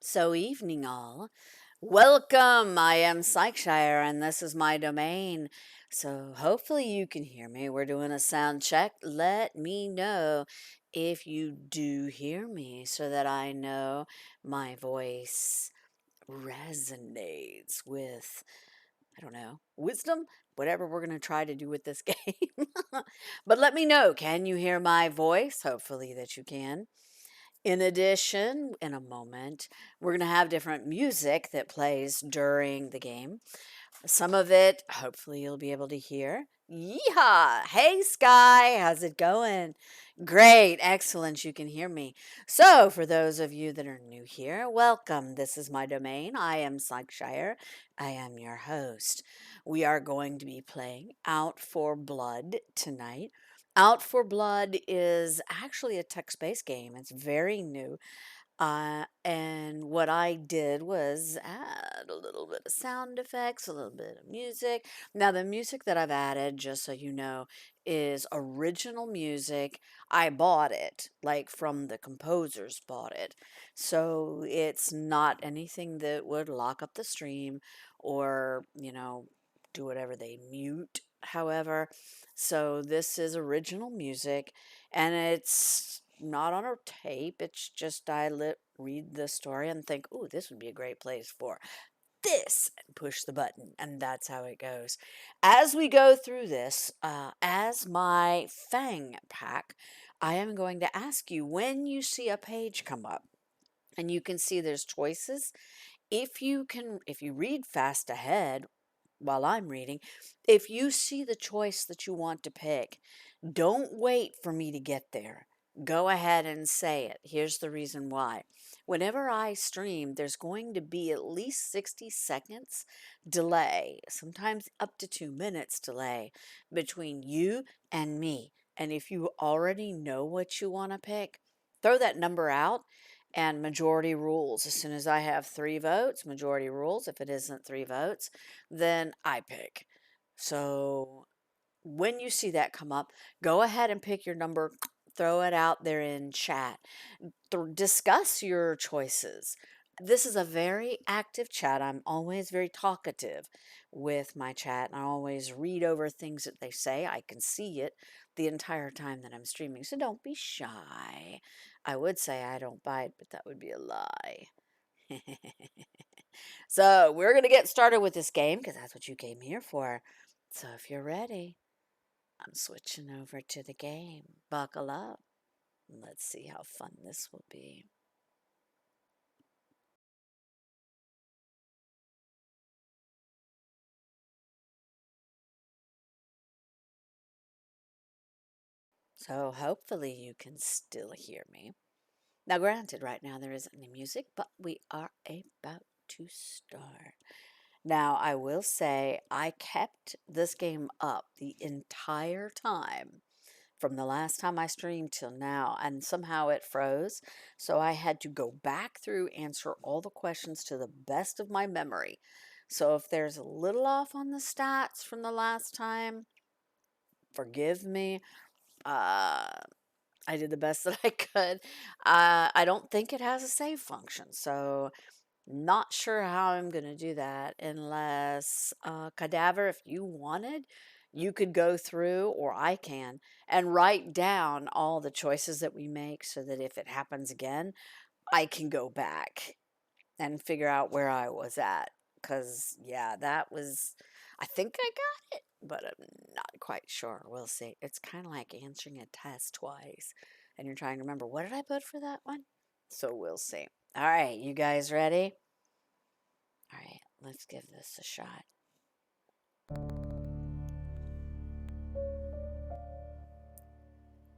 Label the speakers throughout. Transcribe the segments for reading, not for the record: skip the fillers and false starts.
Speaker 1: So, evening all. Welcome. I am Psycheshire and this is my domain. So, hopefully, you can hear me. We're doing a sound check. Let me know if you do hear me so that I know my voice resonates with, I don't know, wisdom, whatever we're going to try to do with this game. But let me know, can you hear my voice? Hopefully, that you can. In addition, in a moment, we're going to have different music that plays during the game. Some of it, hopefully, you'll be able to hear. Yeehaw! Hey, Sky, how's it going? Great, excellent, you can hear me. So, for those of you that are new here, welcome. This is my domain. I am Psycheshire. I am your host. We are going to be playing Out for Blood tonight. Out for Blood is actually a text based game, it's very new. And what I did was add a little bit of sound effects, a little bit of music. Now, the music that I've added, just so you know, is original music. I bought it, like from the composers bought it. So it's not anything that would lock up the stream or, do whatever they mute. However, so this is original music and it's not on a tape. It's just read the story and think, "Ooh, this would be a great place for this," and push the button, and that's how it goes. As we go through this, as my Fang pack, I am going to ask you when you see a page come up, and you can see there's choices. If you read fast ahead while I'm reading, if you see the choice that you want to pick, don't wait for me to get there. Go ahead and say it. Here's the reason why. Whenever I stream, there's going to be at least 60 seconds delay, sometimes up to 2 minutes delay between you and me. And if you already know what you want to pick, throw that number out and majority rules. As soon as I have 3 votes, majority rules. If it isn't 3 votes, then I pick. So when you see that come up, go ahead and pick your number, throw it out there in chat. Discuss your choices. This is a very active chat. I'm always very talkative with my chat, and I always read over things that they say. I can see it the entire time that I'm streaming, so don't be shy. I would say I don't bite, but that would be a lie. So, we're going to get started with this game because that's what you came here for. So, if you're ready, I'm switching over to the game. Buckle up. Let's see how fun this will be. So hopefully you can still hear me. Now, granted, right now there isn't any music, but we are about to start. Now, I will say I kept this game up the entire time from the last time I streamed till now, and somehow it froze. So I had to go back through, answer all the questions to the best of my memory. So if there's a little off on the stats from the last time, forgive me. Uh, I did the best that I could. I don't think it has a save function, so not sure how I'm going to do that unless Cadaver, if you wanted, you could go through, or I can, and write down all the choices that we make so that if it happens again, I can go back and figure out where I was at. Because, yeah, that was, I think I got it, but I'm not quite sure. We'll see. It's kind of like answering a test twice, and you're trying to remember, what did I put for that one? So we'll see. All right, you guys ready? All right, let's give this a shot.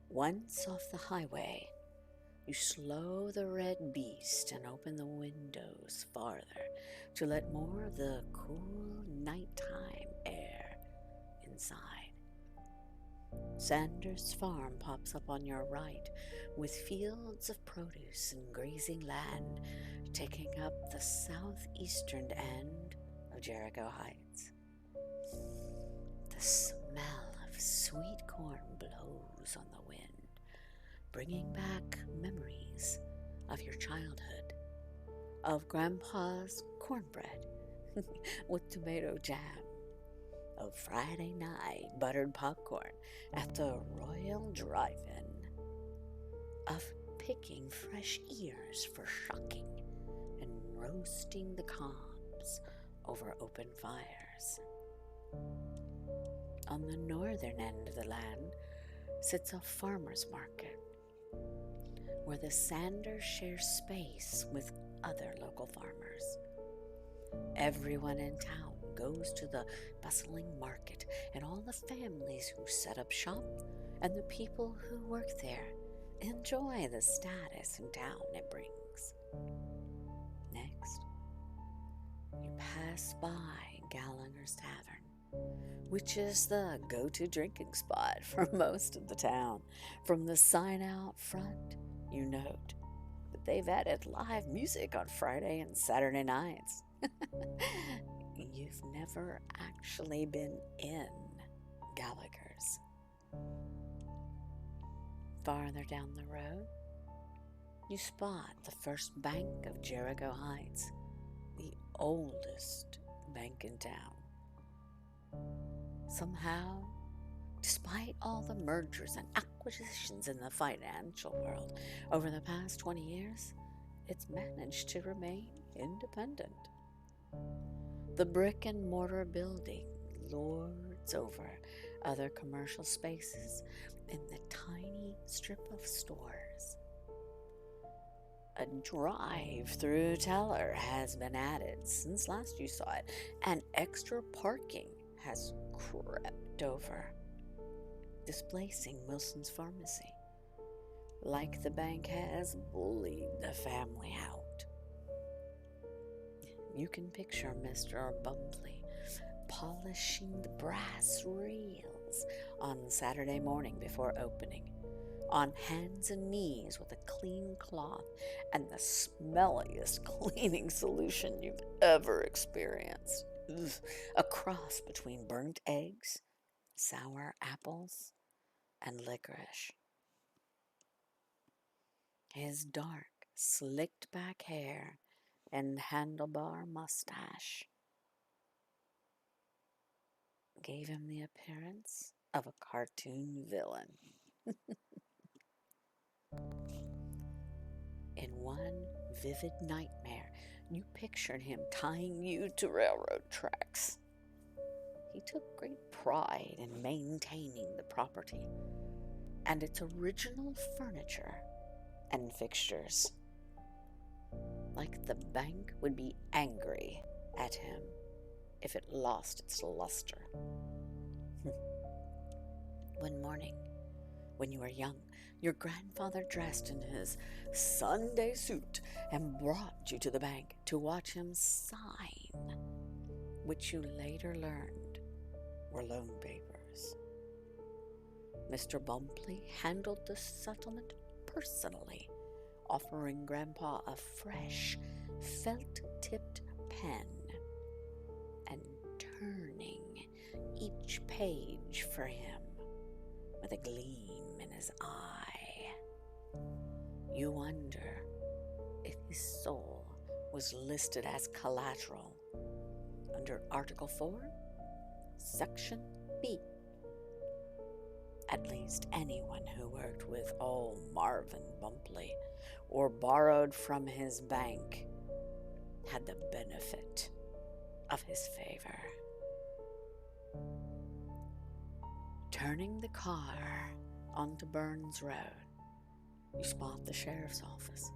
Speaker 1: Once off the highway, you slow the red beast and open the windows farther to let more of the cool nighttime air inside. Sanders Farm pops up on your right, with fields of produce and grazing land taking up the southeastern end of Jericho Heights. The smell of sweet corn blows on the wind, bringing back memories of your childhood. of Grandpa's cornbread with tomato jam, of Friday night buttered popcorn at the Royal Drive-In, of picking fresh ears for shucking and roasting the cobs over open fires. On the northern end of the land sits a farmer's market, where the Sanders share space with other local farmers. Everyone in town goes to the bustling market, and all the families who set up shop and the people who work there enjoy the status in town it brings. Next, you pass by Gallagher's Tavern, which is the go-to drinking spot for most of the town. From the sign out front, you note that they've added live music on Friday and Saturday nights. You've never actually been in Gallagher's. Farther down the road, you spot the first bank of Jericho Heights, the oldest bank in town. Somehow, despite all the mergers and acquisitions in the financial world over the past 20 years, it's managed to remain independent. The brick and mortar building lords over other commercial spaces in the tiny strip of stores. A drive-through teller has been added since last you saw it, and extra parking has crept over, displacing Wilson's Pharmacy, like the bank has bullied the family out. You can picture Mr. Bumpley polishing the brass reels on Saturday morning before opening, on hands and knees with a clean cloth and the smelliest cleaning solution you've ever experienced. Ugh, a cross between burnt eggs, sour apples, and licorice. His dark, slicked back hair and handlebar mustache gave him the appearance of a cartoon villain. In one vivid nightmare, you pictured him tying you to railroad tracks. He took great pride in maintaining the property and its original furniture and fixtures. Like the bank would be angry at him if it lost its luster. One morning, when you were young, your grandfather dressed in his Sunday suit and brought you to the bank to watch him sign, which you later learned were loan papers. Mr. Bumpley handled the settlement personally, offering Grandpa a fresh, felt-tipped pen and turning each page for him with a gleam in his eye. You wonder if his soul was listed as collateral under Article 4, Section B. At least anyone who worked with old Marvin Bumpley or borrowed from his bank had the benefit of his favor. Turning the car onto Burns Road, you spot the sheriff's office,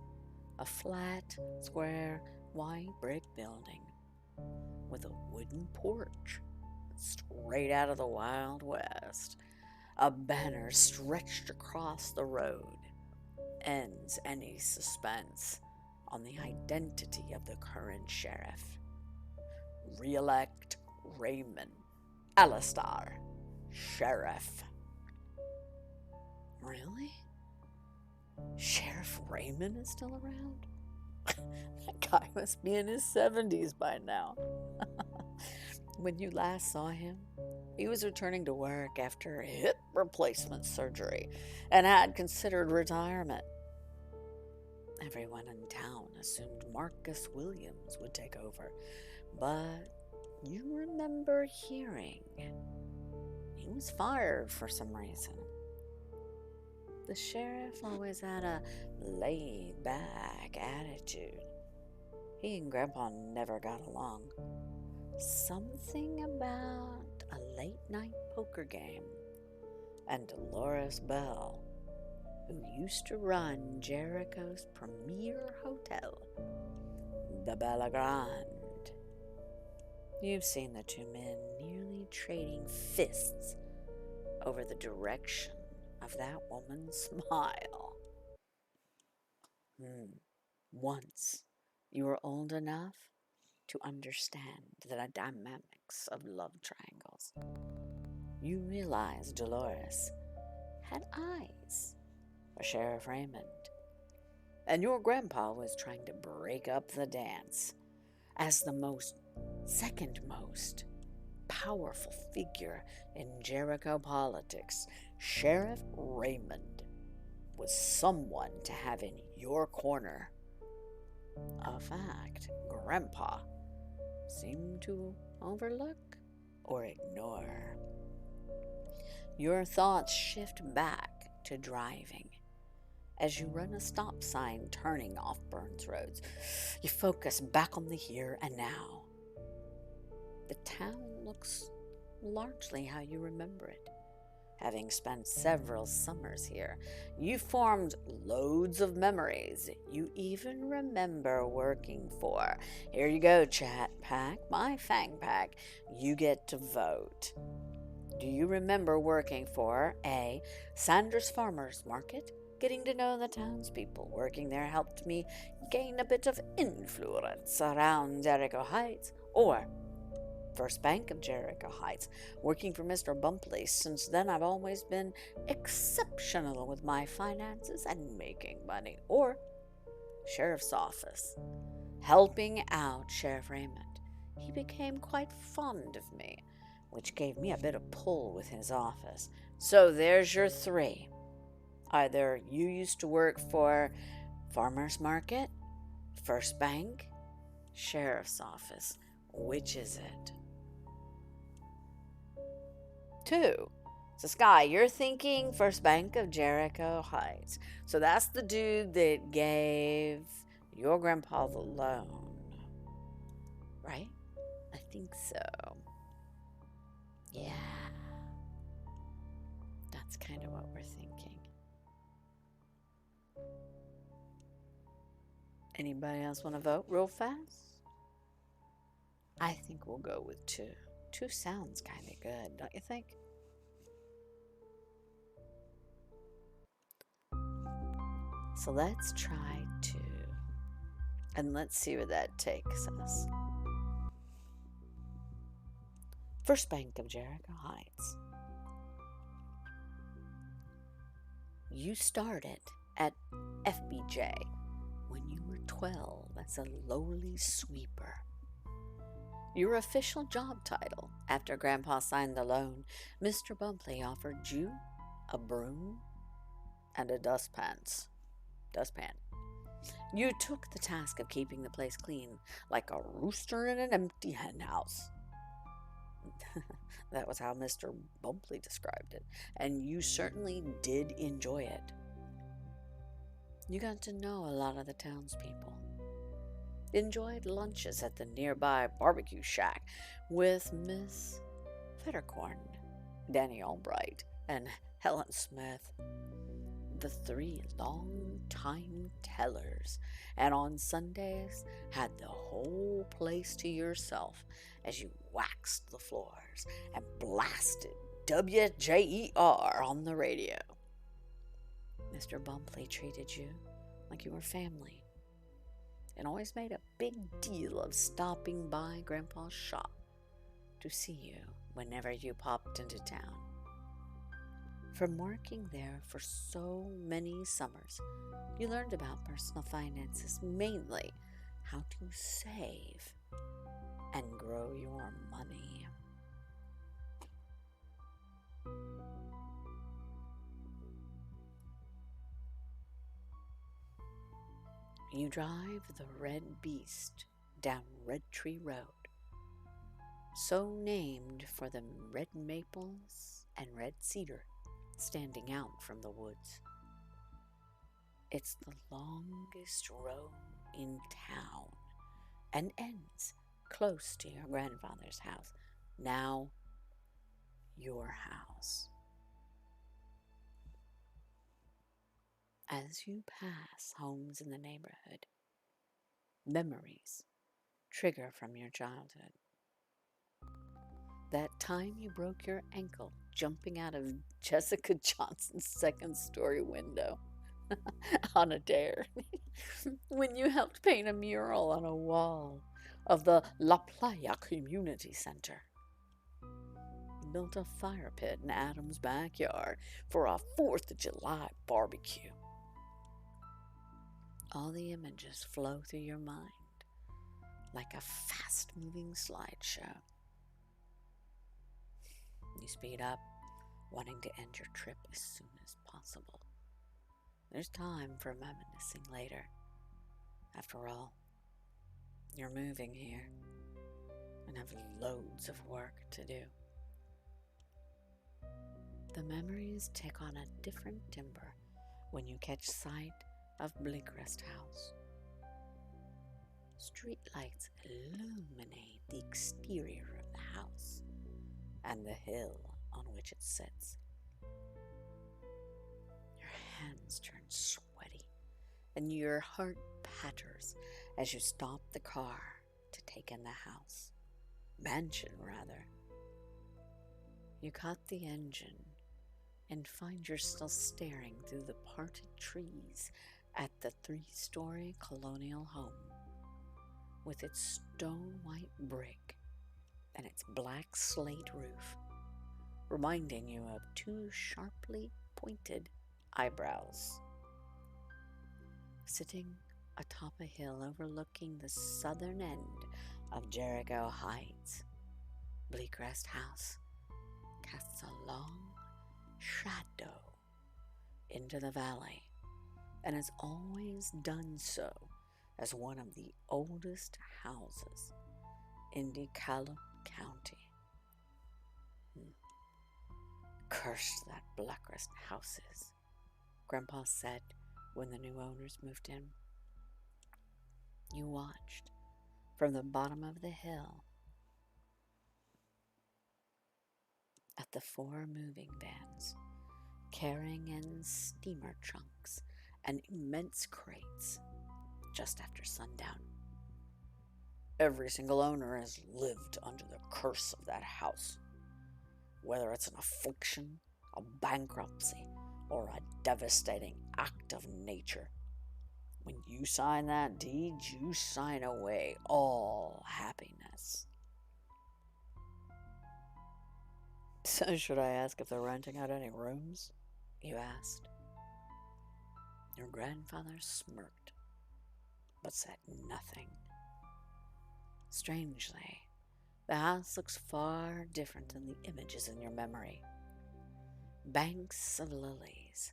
Speaker 1: a flat, square, white brick building with a wooden porch straight out of the Wild West. A banner stretched across the road ends any suspense on the identity of the current sheriff. Re-elect Raymond Alistar, Sheriff. Really? Sheriff Raymond is still around? That guy must be in his 70s by now. When you last saw him, he was returning to work after hip replacement surgery and had considered retirement. Everyone in town assumed Marcus Williams would take over, but you remember hearing he was fired for some reason. The sheriff always had a laid-back attitude. He and Grandpa never got along. Something about a late-night poker game and Dolores Bell, who used to run Jericho's premier hotel, the Bella Grande. You've seen the two men nearly trading fists over the direction of that woman's smile. Once you were old enough to understand the dynamics of love triangles, you realized Dolores had eyes for Sheriff Raymond, and your grandpa was trying to break up the dance. As the second most powerful figure in Jericho politics, Sheriff Raymond was someone to have in your corner. A fact Grandpa seemed to overlook or ignore. Your thoughts shift back to driving. As you run a stop sign turning off Burns Roads, you focus back on the here and now. The town looks largely how you remember it. Having spent several summers here, you formed loads of memories. You even remember working for, here you go, Chat Pack, my Fang Pack, you get to vote. Do you remember working for A, Sandra's Farmers Market? Getting to know the townspeople working there helped me gain a bit of influence around Jericho Heights. Or First Bank of Jericho Heights, working for Mr. Bumpley. Since then, I've always been exceptional with my finances and making money. Or Sheriff's Office, helping out Sheriff Raymond. He became quite fond of me, which gave me a bit of pull with his office. So there's your three. Either you used to work for Farmers Market, First Bank, Sheriff's Office. Which is it? 2. So Sky, you're thinking First Bank of Jericho Heights. So that's the dude that gave your grandpa the loan, right? I think so. Yeah. That's kind of what we're thinking. Anybody else want to vote real fast? I think we'll go with 2. 2 sounds kind of good, don't you think? So let's try 2. And let's see where that takes us. First Bank of Jericho Heights. You started at FBJ when you were 12 as a lowly sweeper. Your official job title, after Grandpa signed the loan, Mr. Bumpley offered you a broom and a dustpan. You took the task of keeping the place clean, like a rooster in an empty henhouse. That was how Mr. Bumpley described it, and you certainly did enjoy it. You got to know a lot of the townspeople. Enjoyed lunches at the nearby barbecue shack with Miss Fettercorn, Danny Albright, and Helen Smith, the 3 long-time tellers, and on Sundays had the whole place to yourself as you waxed the floors and blasted WJER on the radio. Mr. Bumpley treated you like you were family and always made a big deal of stopping by Grandpa's shop to see you whenever you popped into town. From working there for so many summers, you learned about personal finances, mainly how to save and grow your money. You drive the red beast down Red Tree Road, so named for the red maples and red cedar standing out from the woods. It's the longest road in town and ends close to your grandfather's house, now your house. As you pass homes in the neighborhood, memories trigger from your childhood. That time you broke your ankle jumping out of Jessica Johnson's second story window on a dare. When you helped paint a mural on a wall of the La Playa Community Center. Built a fire pit in Adam's backyard for a 4th of July barbecue. All the images flow through your mind like a fast-moving slideshow. You speed up, wanting to end your trip as soon as possible. There's time for reminiscing later. After all, you're moving here and have loads of work to do. The memories take on a different timbre when you catch sight of Bleakrest House. Streetlights illuminate the exterior of the house and the hill on which it sits. Your hands turn sweaty and your heart patters as you stop the car to take in the house. Mansion, rather. You cut the engine and find yourself staring through the parted trees at the 3-story colonial home with its stone-white brick and its black slate roof, reminding you of 2 sharply pointed eyebrows. Sitting atop a hill overlooking the southern end of Jericho Heights, Bleakrest House casts a long shadow into the valley, and has always done so as one of the oldest houses in DeKalb County. Curse that Bleakrest House is, Grandpa said when the new owners moved in. You watched from the bottom of the hill at the 4 moving vans carrying in steamer trunks and immense crates just after sundown. Every single owner has lived under the curse of that house, whether it's an affliction, a bankruptcy, or a devastating act of nature. When you sign that deed, you sign away all happiness. So should I ask if they're renting out any rooms? You asked. Your grandfather smirked, but said nothing. Strangely, the house looks far different than the images in your memory. Banks of lilies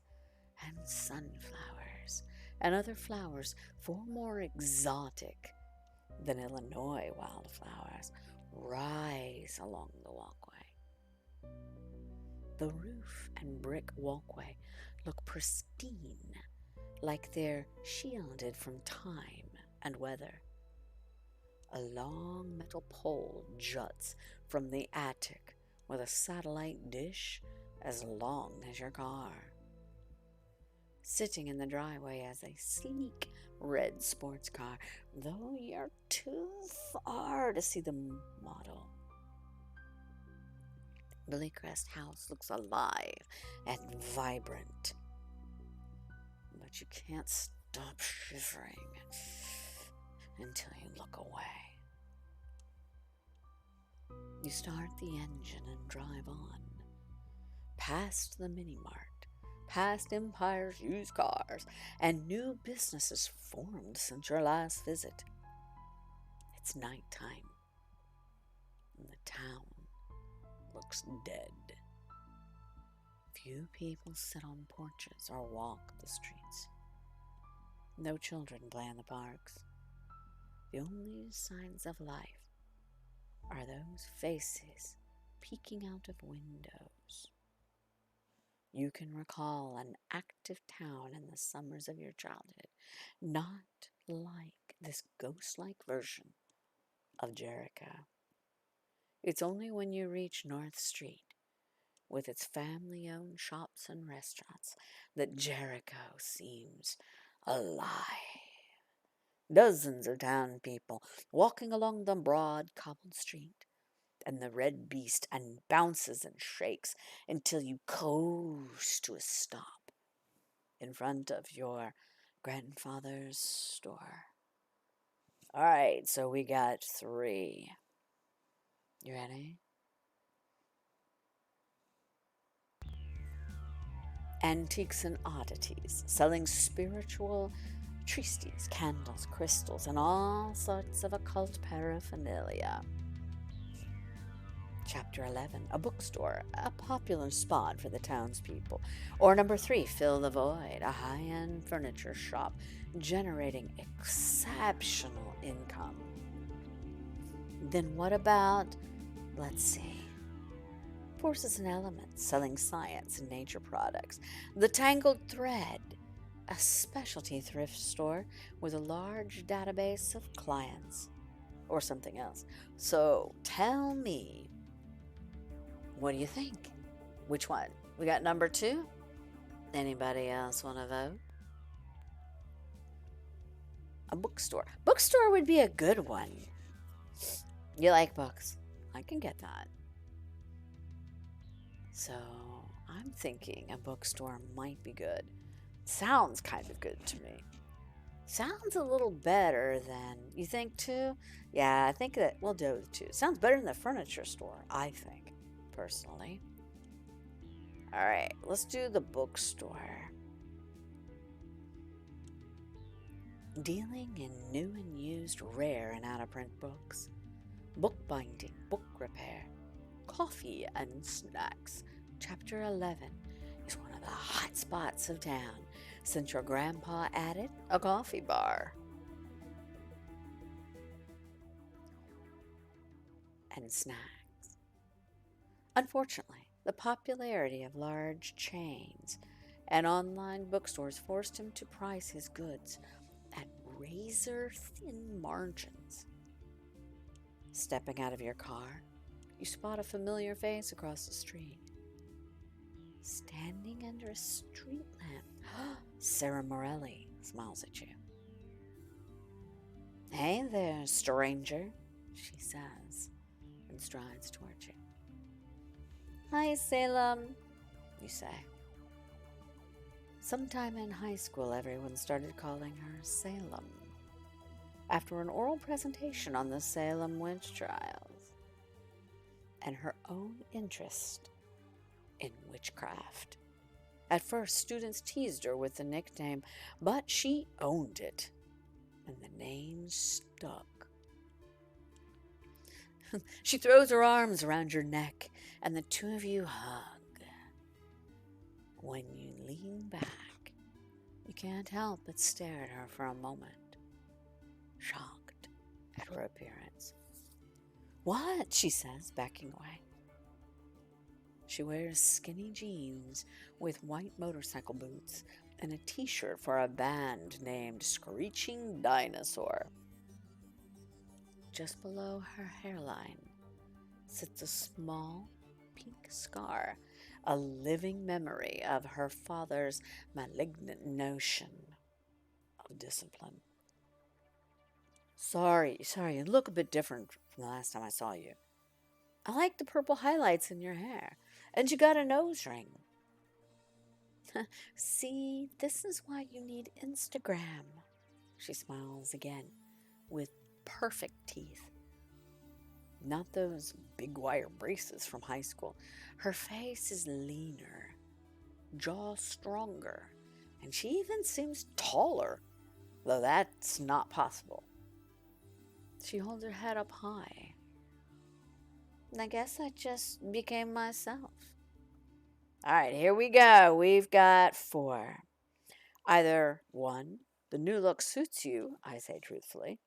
Speaker 1: and sunflowers and other flowers far more exotic than Illinois wildflowers rise along the walkway. The roof and brick walkway look pristine, like they're shielded from time and weather. A long metal pole juts from the attic with a satellite dish as long as your car. Sitting in the driveway is a sleek red sports car, though you're too far to see the model. Bleakrest House looks alive and vibrant, but you can't stop shivering until you look away. You start the engine and drive on, past the mini-mart, past Empire's used cars, and new businesses formed since your last visit. It's nighttime, and the town looks dead. Few people sit on porches or walk the streets. No children play in the parks. The only signs of life are those faces peeking out of windows. You can recall an active town in the summers of your childhood, not like this ghost like version of Jericho. It's only when you reach North Street, with its family owned shops and restaurants, that Jericho seems alive. Dozens of town people walking along the broad cobbled street, and the red beast and bounces and shakes until you coast to a stop in front of your grandfather's store. All right, so we got three. You ready? Antiques and oddities, selling spiritual tristes, candles, crystals, and all sorts of occult paraphernalia. Chapter 11, a bookstore, a popular spot for the townspeople. Or number 3, Fill the Void, a high end furniture shop generating exceptional income. Then what about, let's see, Forces and Elements, selling science and nature products. The Tangled Thread, a specialty thrift store with a large database of clients. Or something else. So tell me, what do you think? Which one? We got number 2? Anybody else want to vote? A bookstore. Bookstore would be a good one. You like books? I can get that. So I'm thinking a bookstore might be good. Sounds kind of good to me. Sounds a little better than, you think too? Yeah, I think that we'll do the 2. Sounds better than the furniture store, I think, personally. All right, let's do the bookstore. Dealing in new and used rare and out-of-print books, bookbinding, book repair, coffee and snacks. Chapter 11 is one of the hot spots of town since your grandpa added a coffee bar. And snacks. Unfortunately, the popularity of large chains and online bookstores forced him to price his goods at razor thin margins. Stepping out of your car, you spot a familiar face across the street. Standing under a street lamp, Sarah Morelli smiles at you. Hey there, stranger, she says, and strides toward you. Hi, Salem, you say. Sometime in high school, everyone started calling her Salem, after an oral presentation on the Salem witch trials and her own interest in witchcraft. At first, students teased her with the nickname, but she owned it, and the name stuck. She throws her arms around your neck, and the two of you hug. When you lean back, you can't help but stare at her for a moment, shocked at her appearance. What? She says, backing away. She wears skinny jeans with white motorcycle boots and a t-shirt for a band named Screeching Dinosaur. Just below her hairline sits a small pink scar, a living memory of her father's malignant notion of discipline. Sorry, you look a bit different from the last time I saw you. I like the purple highlights in your hair, and you got a nose ring. See, this is why you need Instagram. She smiles again, with perfect teeth. Not those big wire braces from high school. Her face is leaner, jaw stronger, and she even seems taller, though that's not possible. She holds her head up high. I guess I just became myself. All right, here we go. We've got 4. Either 1, The new look suits you, I say truthfully.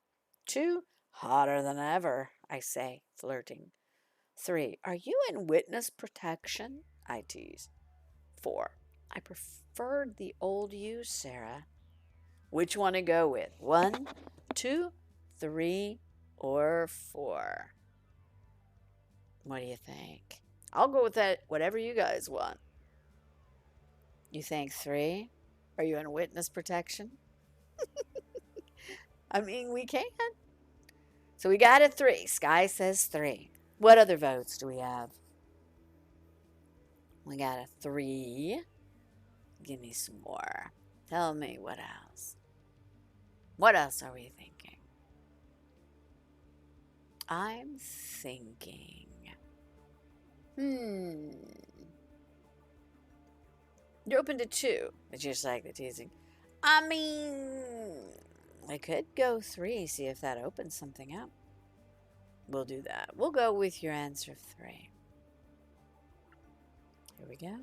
Speaker 1: 2, hotter than ever, I say, flirting. 3, are you in witness protection? I tease. 4, I preferred the old you, Sarah. Which one to go with? 1, 2, 3, or 4? What do you think? I'll go with that, whatever you guys want. You think 3? Are you in witness protection? I mean, we can. So we got a 3. Sky says 3. What other votes do we have? We got a 3. Give me some more. Tell me what else. What else are we thinking? I'm thinking. You're open to 2, but you just like the teasing. I mean, I could go 3, see if that opens something up. We'll do that. We'll go with your answer 3. Here we go.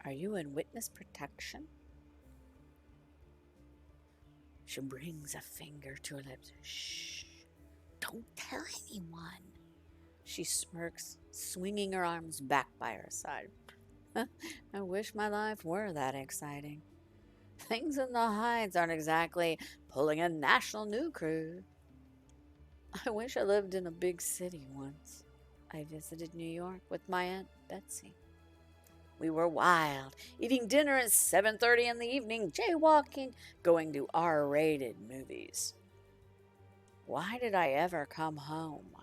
Speaker 1: Are you in witness protection? She brings a finger to her lips. Shh, don't tell anyone. She smirks, swinging her arms back by her side. I wish my life were that exciting. Things in the Heights aren't exactly pulling a national news crew. I wish I lived in a big city once. I visited New York with my Aunt Betsy. We were wild, eating dinner at 7:30 in the evening, jaywalking, going to R-rated movies. Why did I ever come home?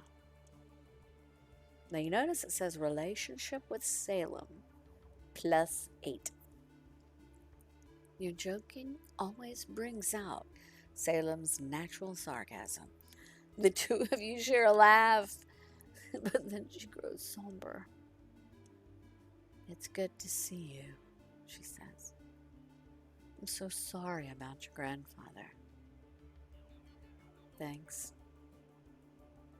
Speaker 1: Now you notice it says relationship with Salem, +8. Your joking always brings out Salem's natural sarcasm. The 2 of you share a laugh, but then she grows somber. It's good to see you, she says. I'm so sorry about your grandfather. Thanks.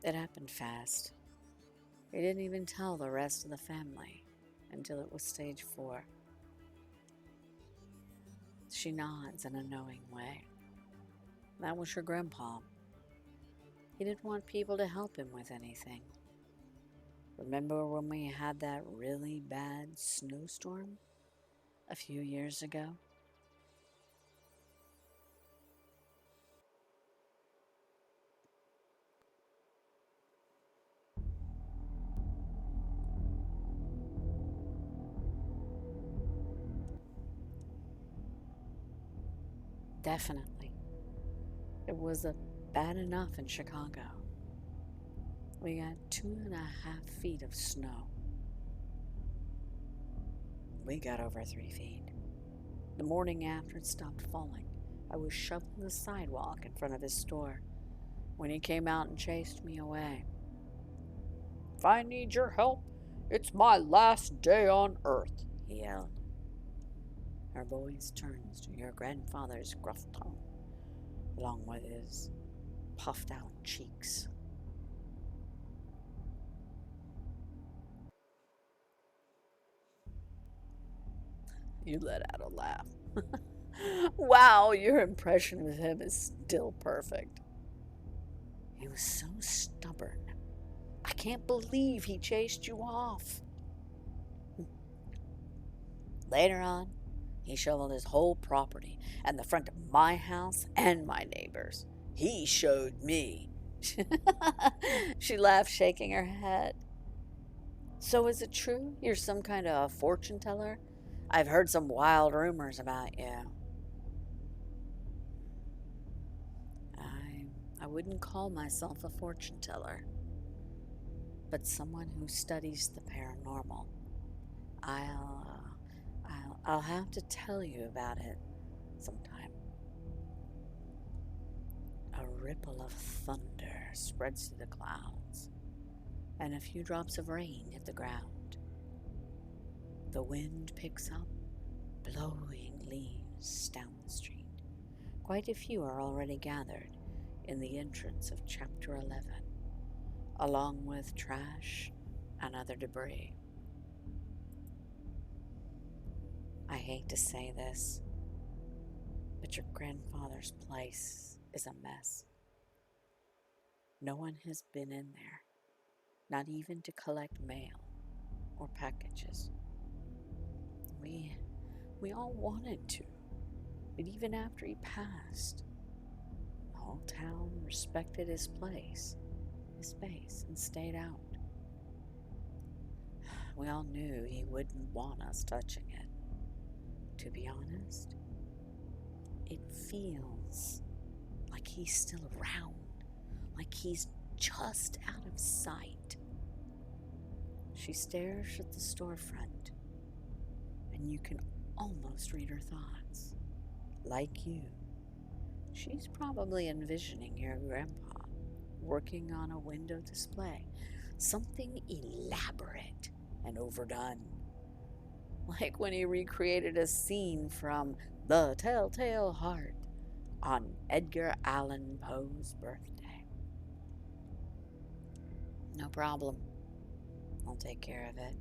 Speaker 1: It happened fast. He didn't even tell the rest of the family until it was stage 4. She nods in a knowing way. That was your grandpa. He didn't want people to help him with anything. Remember when we had that really bad snowstorm a few years ago? Definitely. It was bad enough in Chicago. We got 2.5 feet of snow. We got over 3 feet. The morning after it stopped falling, I was shoveling the sidewalk in front of his store when he came out and chased me away. If I need your help, it's my last day on earth, he yelled. Her voice turns to your grandfather's gruff tone, along with his puffed out cheeks. You let out a laugh. Wow, your impression of him is still perfect. He was so stubborn. I can't believe he chased you off. Later on, he shoveled his whole property and the front of my house and my neighbor's. He showed me. She laughed, shaking her head. So is it true you're some kind of fortune teller? I've heard some wild rumors about you. I wouldn't call myself a fortune teller, but someone who studies the paranormal. I'll have to tell you about it sometime. A ripple of thunder spreads through the clouds, and a few drops of rain hit the ground. The wind picks up, blowing leaves down the street. Quite a few are already gathered in the entrance of Chapter 11, along with trash and other debris. I hate to say this, But your grandfather's place is a mess. No one has been in there, not even to collect mail or packages. We we all wanted to, but even after he passed, the whole town respected his place, his space, and stayed out. We all knew he wouldn't want us touching it. To be honest, it feels like he's still around, like he's just out of sight. She stares at the storefront, and you can almost read her thoughts. Like you, she's probably envisioning your grandpa working on a window display, something elaborate and overdone, like when he recreated a scene from The Telltale Heart on Edgar Allan Poe's birthday. No problem. I'll take care of it.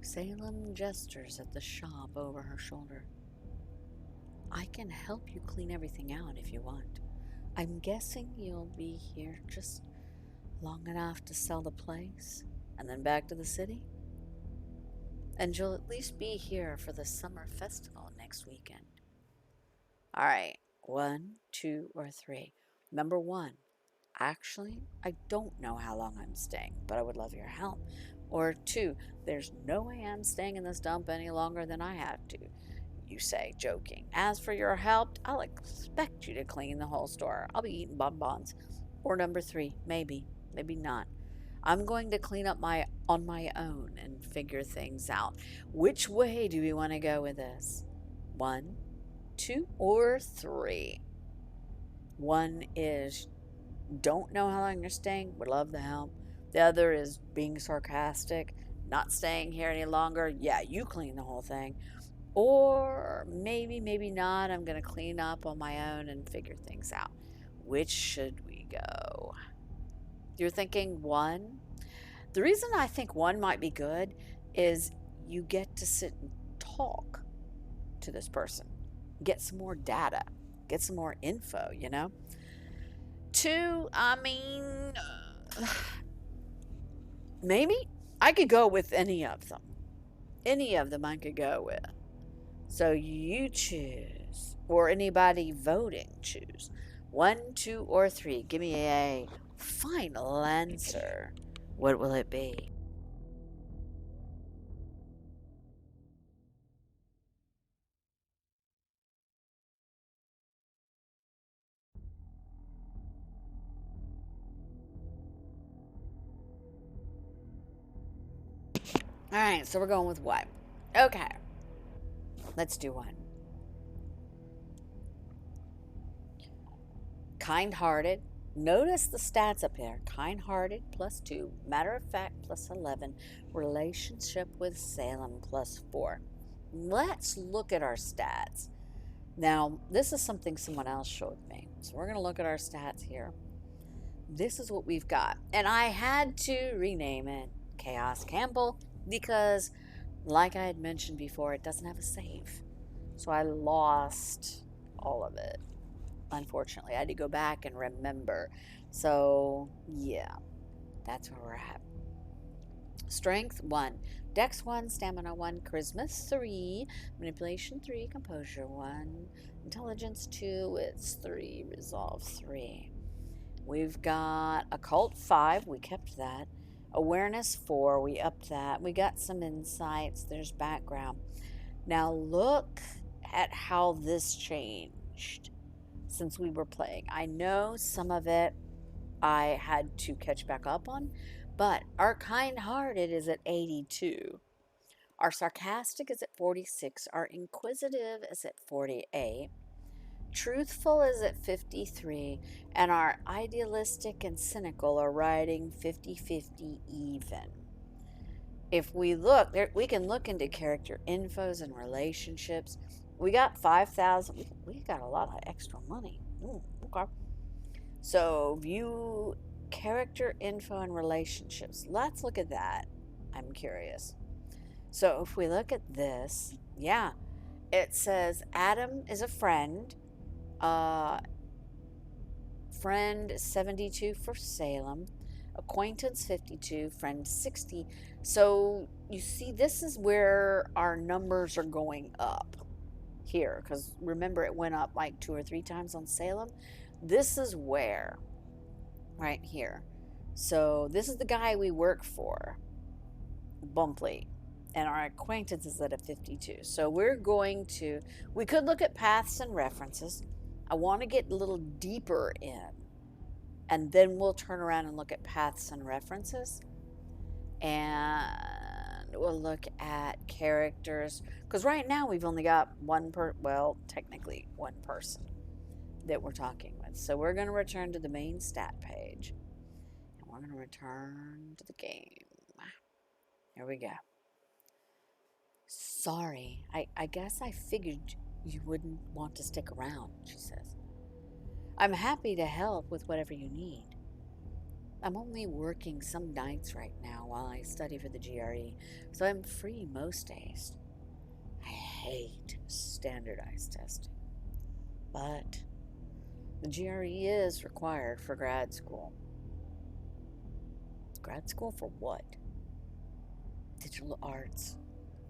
Speaker 1: Salem gestures at the shop over her shoulder. I can help you clean everything out if you want. I'm guessing you'll be here just long enough to sell the place and then back to the city? And you'll at least be here for the summer festival next weekend. All right, 1, 2, or 3. Number 1, actually, I don't know how long I'm staying, but I would love your help. Or 2, there's no way I'm staying in this dump any longer than I have to, you say, joking. As for your help, I'll expect you to clean the whole store. I'll be eating bonbons. Or number 3, maybe not. I'm going to clean up on my own and figure things out. Which way do we want to go with this? 1, 2, or 3? 1 is don't know how long you're staying, would love the help. The other is being sarcastic, not staying here any longer. Yeah, you clean the whole thing. Or maybe not. I'm going to clean up on my own and figure things out. Which should we go? You're thinking 1? The reason I think 1 might be good is you get to sit and talk to this person, get some more data, get some more info, 2, I mean, maybe I could go with any of them. Any of them I could go with. So you choose, or anybody voting choose. 1, 2, or 3. Give me a final answer. What will it be? All right, so we're going with what? Okay, let's do 1. Kind-hearted. Notice the stats up there. Kind-hearted +2. Matter of fact +11. Relationship with Salem +4. Let's look at our stats. Now, this is something someone else showed me. So we're going to look at our stats here. This is what we've got. And I had to rename it Chaos Campbell because, like I had mentioned before, it doesn't have a save. So I lost all of it. Unfortunately, I had to go back and remember. So, yeah, that's where we're at. Strength 1, Dex 1, Stamina 1, Charisma 3, Manipulation 3, Composure 1, Intelligence 2, Wits 3, Resolve 3. We've got Occult 5, we kept that. Awareness 4, we upped that. We got some insights, there's background. Now look at how this changed since we were playing. I know some of it I had to catch back up on, but our kind-hearted is at 82. Our sarcastic is at 46. Our inquisitive is at 48. Truthful is at 53. And our idealistic and cynical are riding 50-50 even. If we look, we can look into character infos and relationships. We got 5,000. We got a lot of extra money. Okay. So view character info and relationships. Let's look at that. I'm curious. So if we look at this, yeah, It says Adam is a friend. Uh, friend 72 for Salem. Acquaintance 52. Friend 60. So you see, this is where our numbers are going up here. Because remember, it went up like 2 or 3 times on Salem. This is where, right here. So this is the guy we work for, Bumpley, and our acquaintance is at a 52. So we could look at paths and references. I want to get a little deeper in, and then we'll turn around and look at paths and references. And we'll look at characters, because right now we've only got technically one person that we're talking with. So we're going to return to the main stat page, and we're going to return to the game. Here we go. Sorry, I guess I figured you wouldn't want to stick around, she says. I'm happy to help with whatever you need. I'm only working some nights right now while I study for the GRE, so I'm free most days. I hate standardized testing, but the GRE is required for grad school. Grad school for what? Digital arts.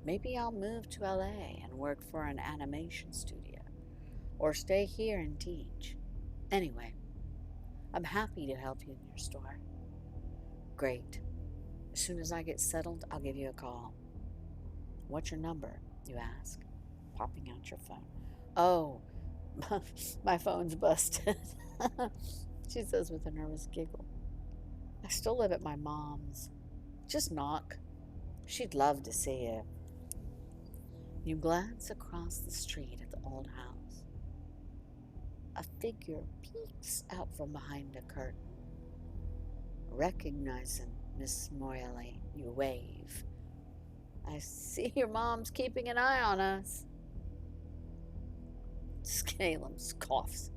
Speaker 1: Maybe I'll move to LA and work for an animation studio, or stay here and teach. Anyway, I'm happy to help you in your store. Great. As soon as I get settled, I'll give you a call. What's your number, you ask, popping out your phone. Oh, my phone's busted, she says with a nervous giggle. I still live at my mom's. Just knock. She'd love to see you. You glance across the street at the old house. A figure peeks out from behind a curtain. Recognizing Miss Morley, you wave. I see your mom's keeping an eye on us. Salem scoffs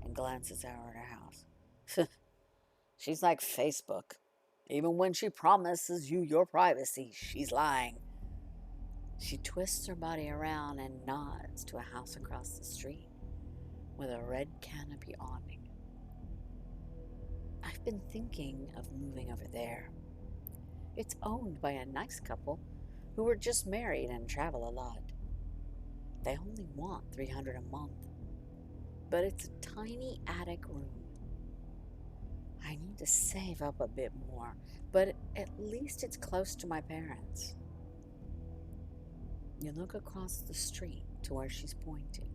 Speaker 1: and glances out at her house. She's like Facebook. Even when she promises you your privacy, she's lying. She twists her body around and nods to a house across the street with a red canopy awning. I've been thinking of moving over there. It's owned by a nice couple who are just married and travel a lot. They only want $300 a month, but it's a tiny attic room. I need to save up a bit more, but at least it's close to my parents. You look across the street to where she's pointing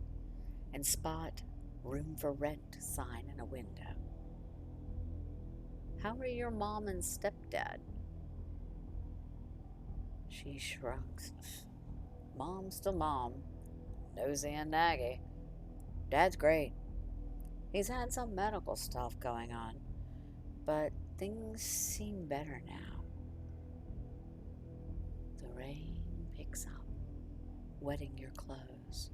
Speaker 1: and spot room for rent sign in a window. How are your mom and stepdad? She shrugs. Mom's still mom, nosy and naggy. Dad's great. He's had some medical stuff going on, but things seem better now. The rain picks up, wetting your clothes,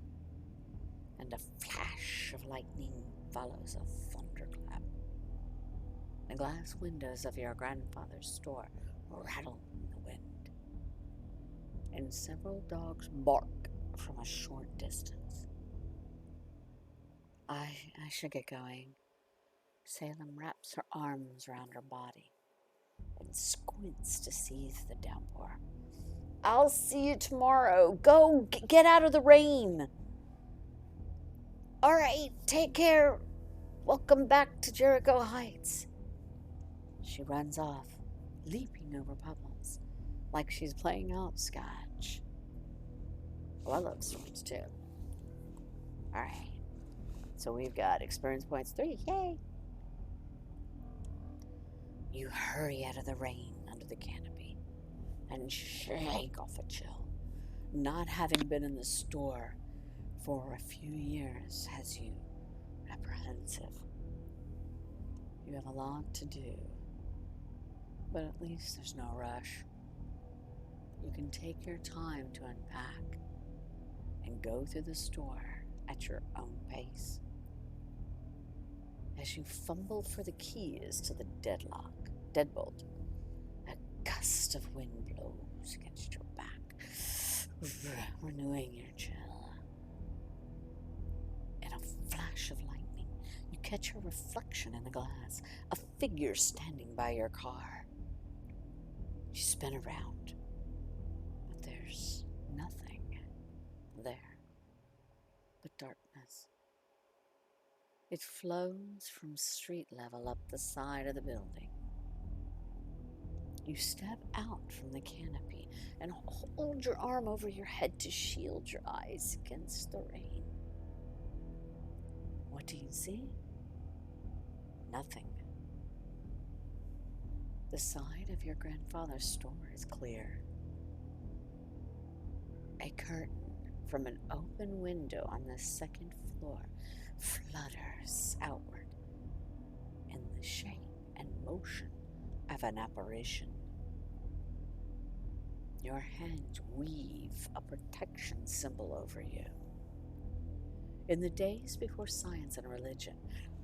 Speaker 1: and a flash of lightning follows a thunderclap. The glass windows of your grandfather's store rattle in the wind, and several dogs bark from a short distance. I should get going. Salem wraps her arms around her body and squints to see the downpour. I'll see you tomorrow. Go, get out of the rain. All right, take care. Welcome back to Jericho Heights. She runs off, leaping over puddles, like she's playing hopscotch. Oh, I love storms too. All right, so we've got experience points 3. Yay! You hurry out of the rain under the canopy and shake off a chill. Not having been in the store for a few years has you apprehensive. You have a lot to do, but at least there's no rush. You can take your time to unpack and go through the store at your own pace. As you fumble for the keys to the deadbolt, a gust of wind blows against your back, renewing your chill. flash of lightning, you catch a reflection in the glass, a figure standing by your car. You spin around, but there's nothing there but darkness. It flows from street level up the side of the building. You step out from the canopy and hold your arm over your head to shield your eyes against the rain. What do you see? Nothing. The side of your grandfather's store is clear. A curtain from an open window on the second floor flutters outward in the shape and motion of an apparition. Your hands weave a protection symbol over you. In the days before science and religion,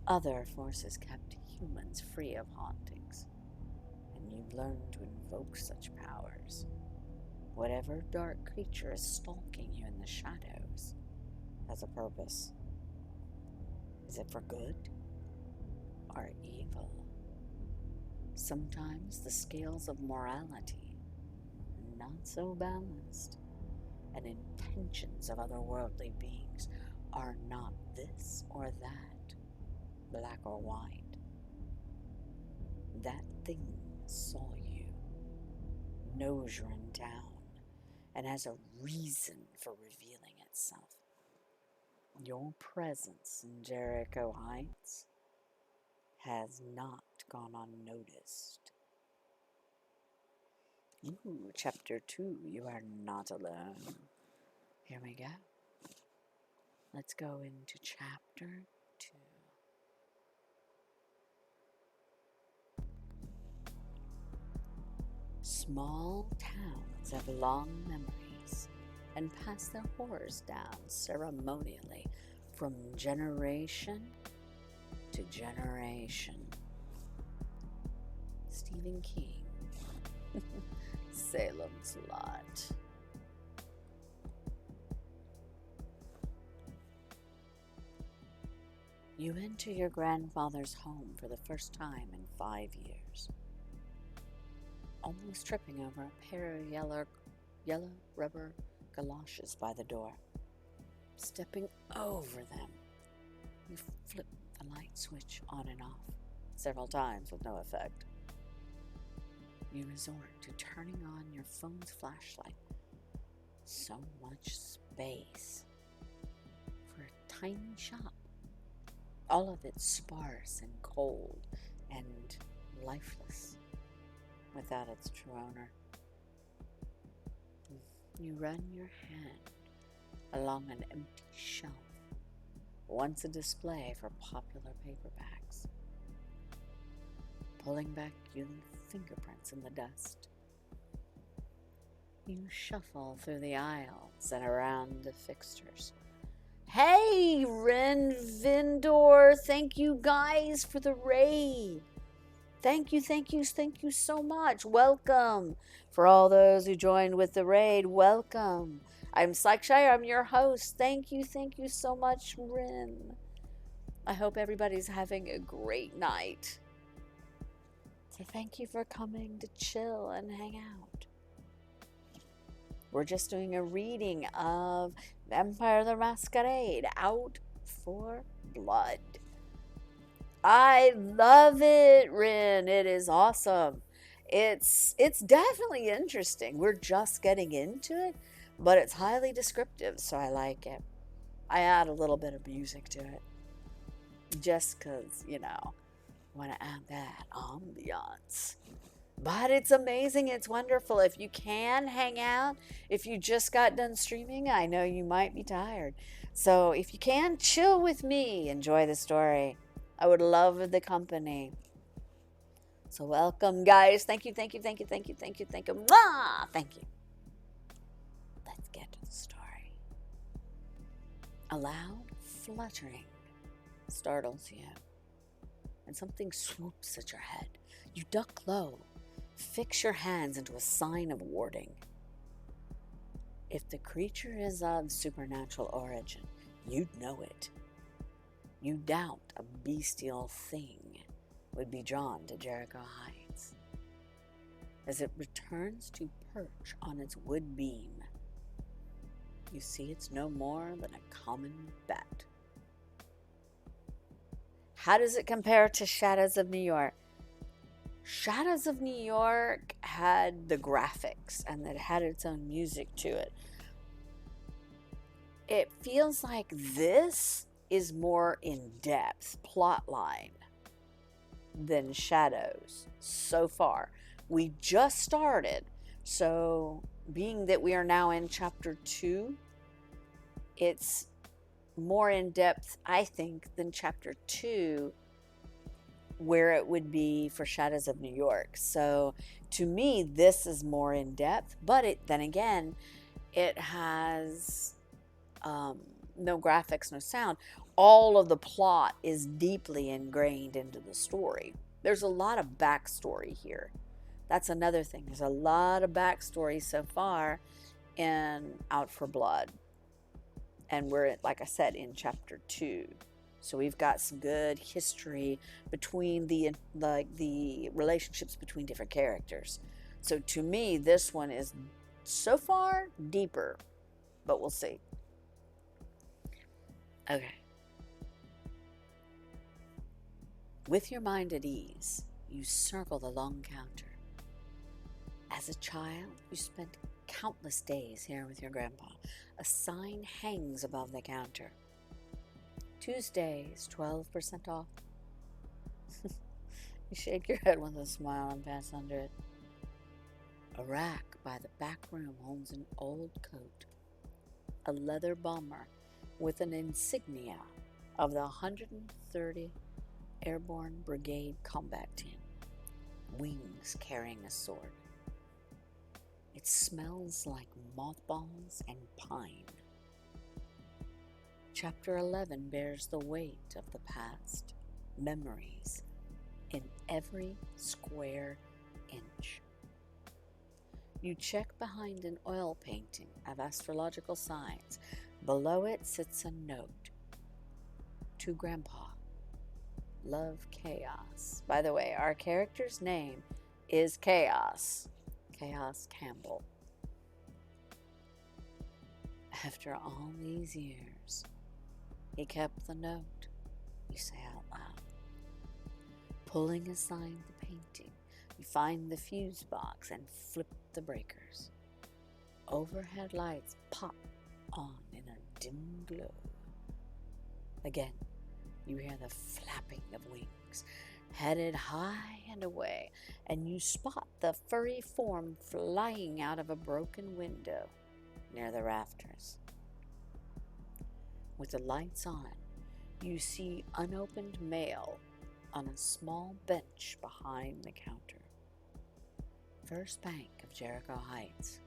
Speaker 1: other forces kept humans free of hauntings, and you've learned to invoke such powers. Whatever dark creature is stalking you in the shadows has a purpose. Is it for good or evil? Sometimes the scales of morality are not so balanced, and intentions of otherworldly beings are not this or that, black or white. That thing saw you, knows you're in town, and has a reason for revealing itself. Your presence in Jericho Heights has not gone unnoticed. Ooh, Chapter 2, you are not alone. Here we go. Let's go into Chapter 2. Small towns have long memories and pass their horrors down ceremonially from generation to generation. Stephen King. Salem's Lot. You enter your grandfather's home for the first time in 5 years, almost tripping over a pair of yellow rubber galoshes by the door. Stepping over them, you flip the light switch on and off several times with no effect. You resort to turning on your phone's flashlight. So much space for a tiny shop. All of it sparse and cold and lifeless without its true owner. You run your hand along an empty shelf, once a display for popular paperbacks. Pulling back, you leave fingerprints in the dust. You shuffle through the aisles and around the fixtures. Hey, Ren Vindor, thank you guys for the raid. Thank you so much. Welcome. For all those who joined with the raid, welcome. I'm Psycheshire, I'm your host. Thank you so much, Ren. I hope everybody's having a great night. So thank you for coming to chill and hang out. We're just doing a reading of Vampire the Masquerade, Out for Blood. I love it, Rin. It is awesome. It's definitely interesting. We're just getting into it, but it's highly descriptive, so I like it. I add a little bit of music to it, just because, want to add that ambiance. But it's amazing. It's wonderful. If you can hang out, if you just got done streaming, I know you might be tired. So if you can, chill with me. Enjoy the story. I would love the company. So welcome, guys. Thank you. Mwah! Thank you. Let's get to the story. A loud fluttering startles you, and something swoops at your head. You duck low. Fix your hands into a sign of warding. If the creature is of supernatural origin, you'd know it. You doubt a bestial thing would be drawn to Jericho Heights. As it returns to perch on its wood beam, you see it's no more than a common bat. How does it compare to Shadows of New York? Shadows of New York had the graphics and it had its own music to it. It feels like this is more in-depth plotline than Shadows so far. We just started, so being that we are now in chapter 2, it's more in-depth, I think, than chapter 2, where it would be for Shadows of New York. So to me, this is more in-depth, but then again, it has no graphics, no sound. All of the plot is deeply ingrained into the story. There's a lot of backstory here. That's another thing. There's a lot of backstory so far in Out for Blood. And we're, like I said, in chapter 2. So we've got some good history between the relationships between different characters. So to me, this one is so far deeper, but we'll see. Okay. With your mind at ease, you circle the long counter. As a child, you spent countless days here with your grandpa. A sign hangs above the counter. Tuesdays, 12% off. You shake your head with a smile and pass under it. A rack by the back room holds an old coat, a leather bomber with an insignia of the 130 Airborne Brigade Combat Team, wings carrying a sword. It smells like mothballs and pine. Chapter 11 bears the weight of the past, memories in every square inch. You check behind an oil painting of astrological signs. Below it sits a note. To Grandpa. Love, Chaos. By the way, our character's name is Chaos. Chaos Campbell. After all these years, he kept the note, you say out loud. Pulling aside the painting, you find the fuse box and flip the breakers. Overhead lights pop on in a dim glow. Again, you hear the flapping of wings, headed high and away, and you spot the furry form flying out of a broken window near the rafters. With the lights on, you see unopened mail on a small bench behind the counter. First Bank of Jericho Heights.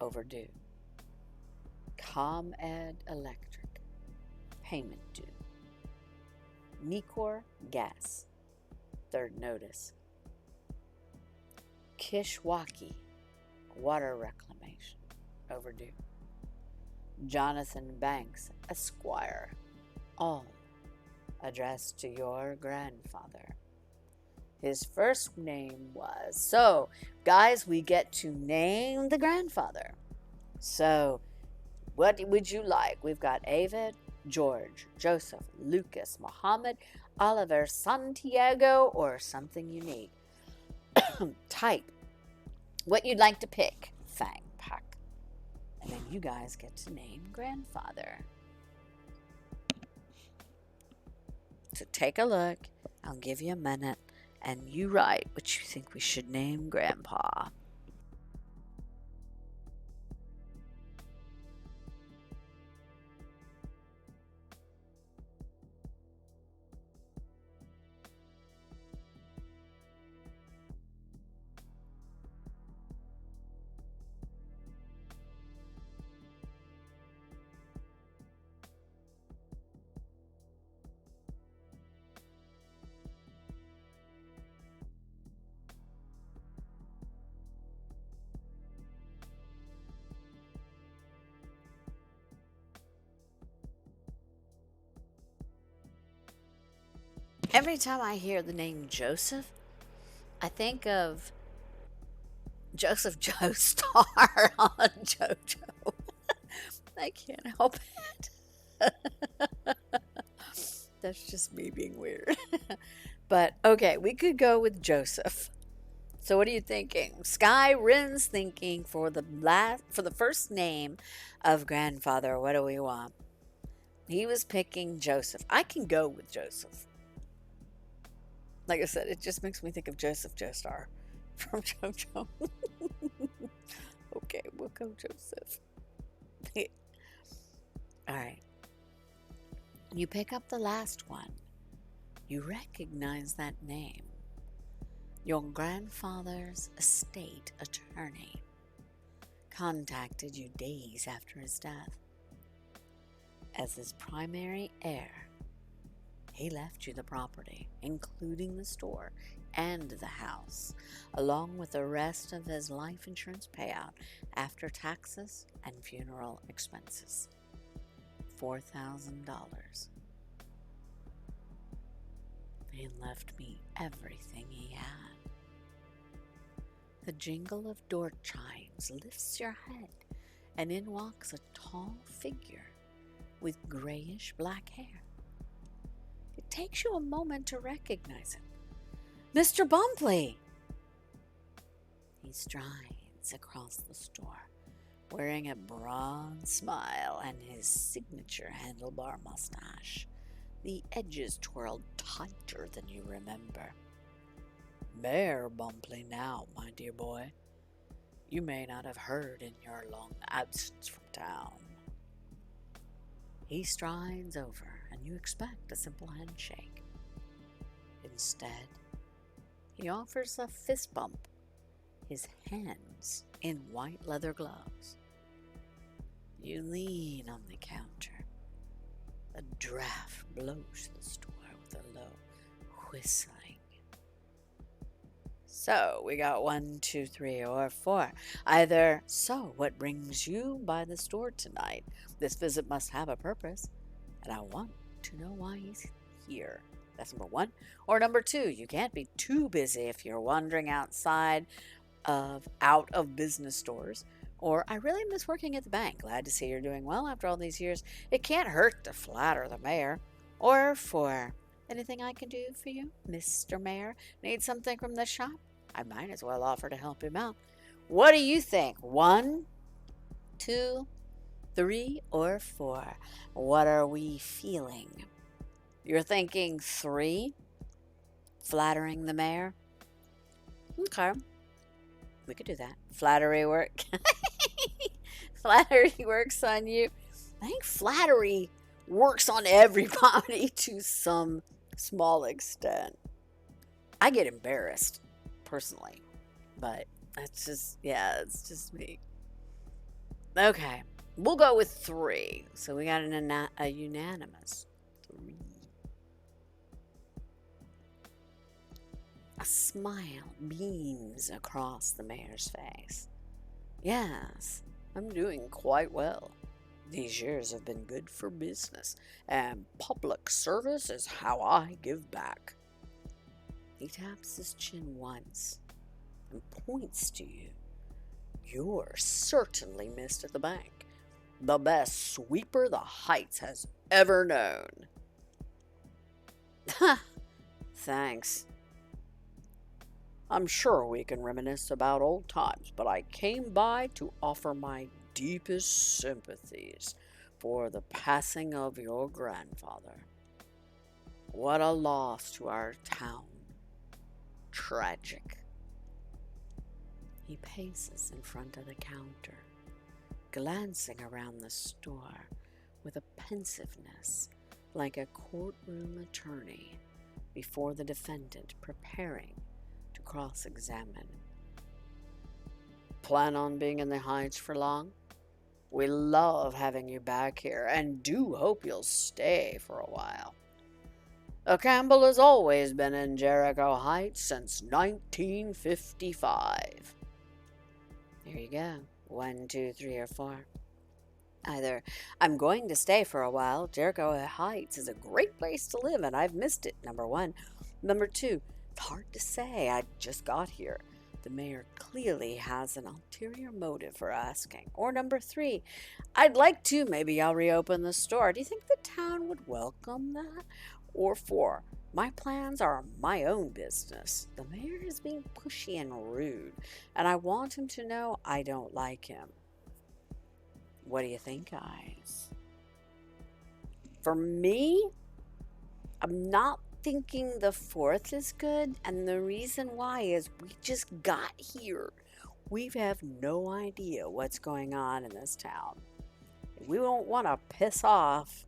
Speaker 1: Overdue. ComEd Electric. Payment due. Nicor Gas. Third notice. Kishwaukee. Water reclamation. Overdue. Jonathan Banks, Esquire. All addressed to your grandfather. His first name was... So, guys, we get to name the grandfather. So, what would you like? We've got Avid, George, Joseph, Lucas, Mohammed, Oliver, Santiago, or something unique. Type what you'd like to pick. Fang Pack. And then you guys get to name grandfather. So take a look. I'll give you a minute. And you write what you think we should name grandpa. Every time I hear the name Joseph, I think of Joseph Joestar on JoJo. I can't help it. That's just me being weird. But okay, we could go with Joseph. So what are you thinking? Sky Rin's thinking for the first name of grandfather. What do we want? He was picking Joseph. I can go with Joseph. Like I said, it just makes me think of Joseph Joestar from JoJo. Okay, we'll go Joseph. All right. You pick up the last one. You recognize that name. Your grandfather's estate attorney contacted you days after his death. As his primary heir, he left you the property, including the store and the house, along with the rest of his life insurance payout after taxes and funeral expenses. $4,000. He left me everything he had. The jingle of door chimes lifts your head, and in walks a tall figure with grayish black hair. It takes you a moment to recognize him. Mr. Bumpley! He strides across the store, wearing a broad smile and his signature handlebar mustache, the edges twirled tighter than you remember. Mayor Bumpley now, my dear boy. You may not have heard in your long absence from town. He strides over, and you expect a simple handshake. Instead, he offers a fist bump, his hands in white leather gloves. You lean on the counter. A draft blows the store with a low whistling. So, we got 1, 2, 3, or 4. Either, so what brings you by the store tonight? This visit must have a purpose, and I want to know why he's here. That's number 1. Or number 2, you can't be too busy if you're wandering out of business stores. Or, I really miss working at the bank. Glad to see you're doing well after all these years. It can't hurt to flatter the mayor. Or 4, anything I can do for you, Mr. Mayor? Need something from the shop? I might as well offer to help him out. What do you think? 1, 2, 3, or 4? What are we feeling? You're thinking 3? Flattering the mayor? Okay. We could do that. Flattery work. Flattery works on you. I think flattery works on everybody to some small extent. I get embarrassed, personally. But that's just, it's just me. Okay. We'll go with 3. So we got a unanimous 3. A smile beams across the mayor's face. Yes, I'm doing quite well. These years have been good for business, and public service is how I give back. He taps his chin once and points to you. You're certainly missed at the bank. The best sweeper the Heights has ever known. Thanks. I'm sure we can reminisce about old times, but I came by to offer my deepest sympathies for the passing of your grandfather. What a loss to our town. Tragic. He paces in front of the counter, glancing around the store with a pensiveness like a courtroom attorney before the defendant preparing to cross-examine. Plan on being in the Heights for long? We love having you back here and do hope you'll stay for a while. Campbell has always been in Jericho Heights since 1955. There you go. 1, 2, 3, or 4. Either I'm going to stay for a while. Jericho Heights is a great place to live and I've missed it, number one. Number two, it's hard to say. I just got here. The mayor clearly has an ulterior motive for asking. Or number three, I'd like to. Maybe I'll reopen the store. Do you think the town would welcome that? Or four, my plans are my own business. The mayor is being pushy and rude, and I want him to know I don't like him. What do you think, guys? For me, I'm not thinking the fourth is good, and the reason why is we just got here. We have no idea what's going on in this town. We don't want to piss off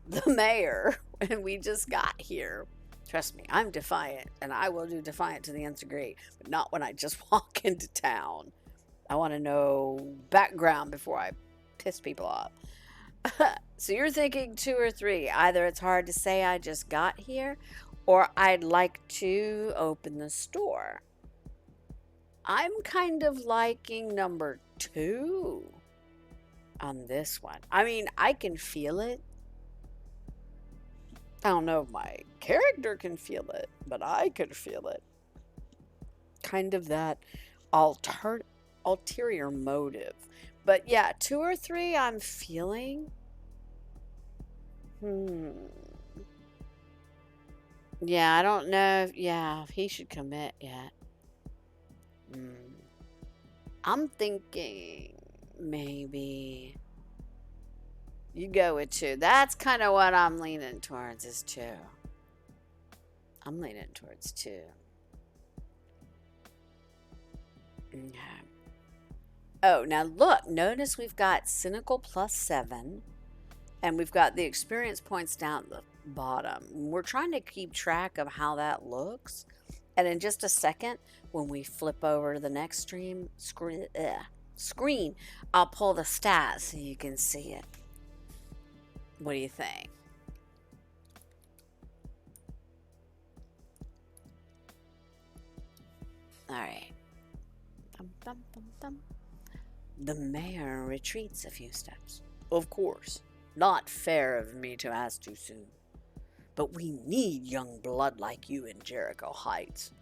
Speaker 1: the mayor when we just got here. Trust me, I'm defiant, and I will do defiant to the nth degree, but not when I just walk into town. I want to know background before I piss people off. So you're thinking two or three. Either it's hard to say I just got here, or I'd like to open the store. I'm kind of liking number two on this one. I mean, I can feel it. I don't know if my character can feel it, but I can feel it. Kind of that ulterior motive. But yeah, two or three I'm feeling. Yeah, I don't know if he should commit yet. I'm thinking maybe you go with two. That's kind of what I'm leaning towards is two. I'm leaning towards two. Okay. Oh, now look, notice we've got cynical +7, and we've got the experience points down at the bottom. We're trying to keep track of how that looks. And in just a second, when we flip over to the next screen, I'll pull the stats so you can see it. What do you think? All right. The mayor retreats a few steps. Of course, not fair of me to ask too soon. But we need young blood like you in Jericho Heights.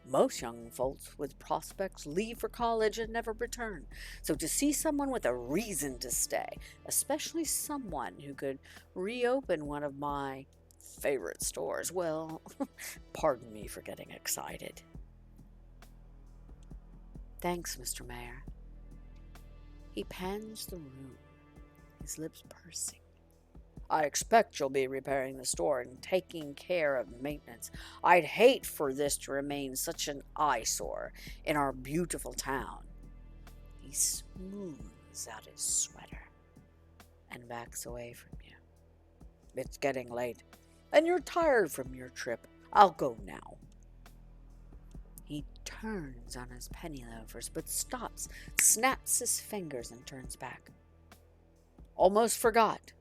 Speaker 1: Most young folks with prospects leave for college and never return. So to see someone with a reason to stay, especially someone who could reopen one of my favorite stores, well, pardon me for getting excited. Thanks, Mr. Mayor. He pans the room, his lips pursing. I expect you'll be repairing the store and taking care of maintenance. I'd hate for this to remain such an eyesore in our beautiful town. He smooths out his sweater and backs away from you. It's getting late, and you're tired from your trip. I'll go now. He turns on his penny loafers, but stops, snaps his fingers, and turns back. Almost forgot.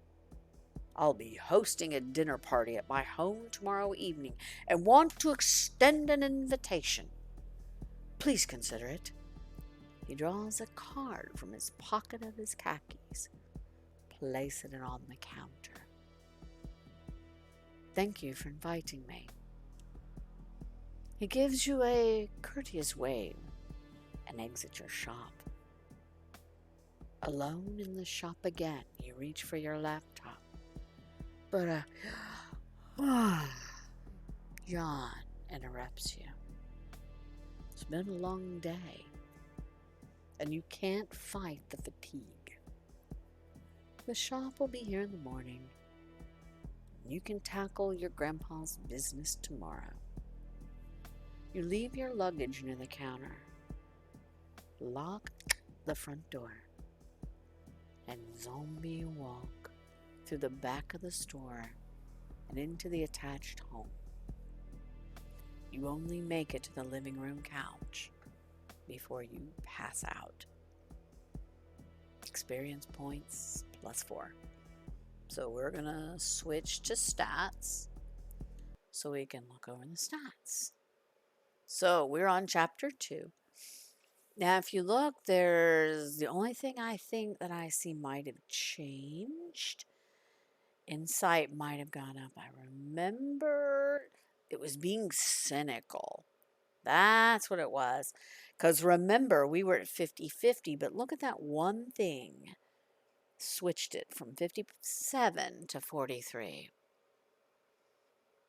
Speaker 1: I'll be hosting a dinner party at my home tomorrow evening and want to extend an invitation. Please consider it. He draws a card from his pocket of his khakis, placing it on the counter. Thank you for inviting me. He gives you a courteous wave and exits your shop. Alone in the shop again, you reach for your laptop. But John interrupts you. It's been a long day, and you can't fight the fatigue. The shop will be here in the morning. You can tackle your grandpa's business tomorrow. You leave your luggage near the counter, lock the front door, and zombie walk through the back of the store and into the attached home. You only make it to the living room couch before you pass out. Experience points +4. So we're gonna switch to stats so we can look over the stats. So we're on chapter 2. Now, if you look, there's the only thing I think that I see might have changed. Insight might have gone up. I remember it was being cynical. That's what it was. Because remember, we were at 50-50, but look at that one thing. Switched it from 57 to 43.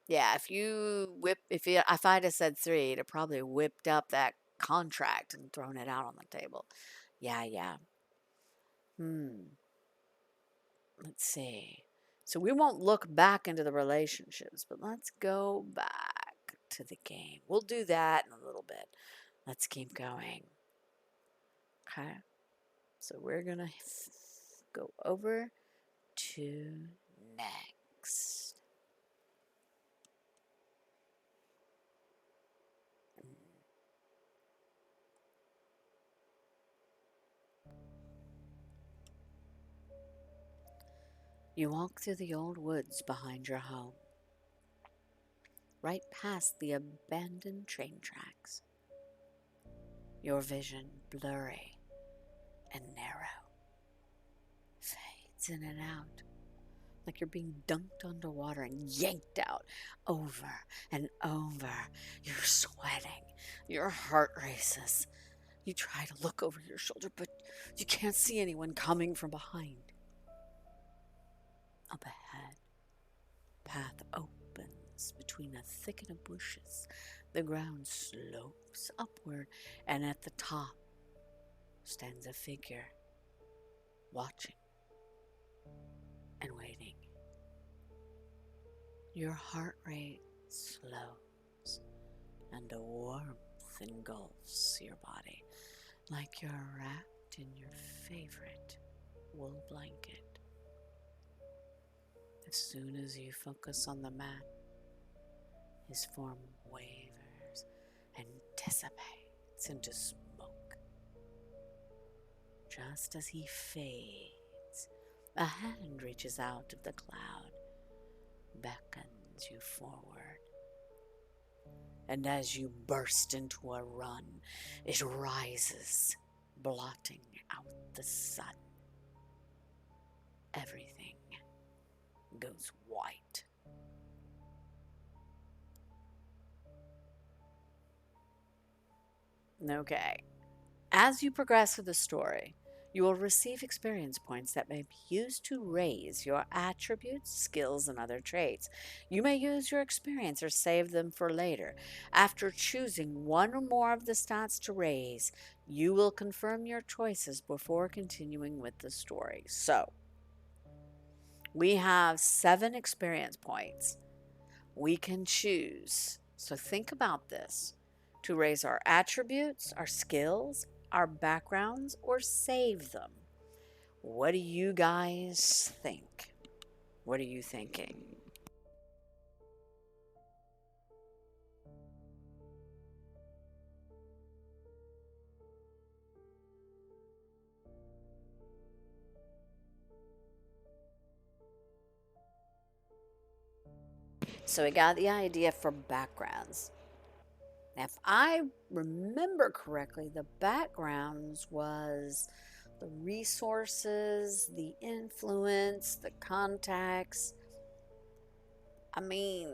Speaker 1: Yeah, if I'd have said 3, it'd have probably whipped up that contract and thrown it out on the table. Yeah, yeah. Hmm. Let's see. So we won't look back into the relationships, but let's go back to the game. We'll do that in a little bit. Let's keep going. Okay. So we're going to go over to next. You walk through the old woods behind your home, right past the abandoned train tracks, your vision blurry and narrow, fades in and out, like you're being dunked underwater and yanked out over and over. You're sweating, your heart races. You try to look over your shoulder, but you can't see anyone coming from behind. Up ahead, path opens between a thicket of bushes. The ground slopes upward, and at the top stands a figure, watching and waiting. Your heart rate slows, and a warmth engulfs your body, like you're wrapped in your favorite wool blanket. As soon as you focus on the man, his form wavers and dissipates into smoke. Just as he fades, a hand reaches out of the cloud, beckons you forward. And as you burst into a run, it rises, blotting out the sun. Everything goes white. Okay. As you progress through the story, you will receive experience points that may be used to raise your attributes, skills, and other traits. You may use your experience or save them for later. After choosing one or more of the stats to raise, you will confirm your choices before continuing with the story. So, we have 7 experience points. We can choose. So think about this, to raise our attributes, our skills, our backgrounds, or save them. What do you guys think? What are you thinking? So we got the idea for backgrounds. Now, if I remember correctly, the backgrounds was the resources, the influence, the contacts. I mean,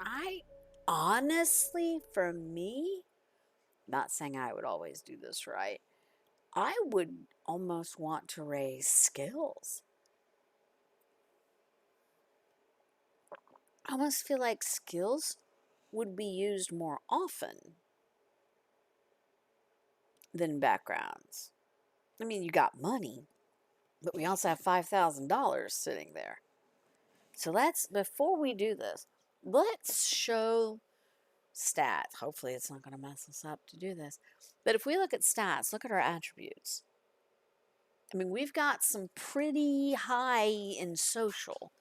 Speaker 1: I honestly, for me, not saying I would always do this right, I would almost want to raise skills. I almost feel like skills would be used more often than backgrounds. I mean, you got money, but we also have $5,000 sitting there. So before we do this, let's show stats. Hopefully, it's not going to mess us up to do this. But if we look at stats, look at our attributes. I mean, we've got some pretty high in social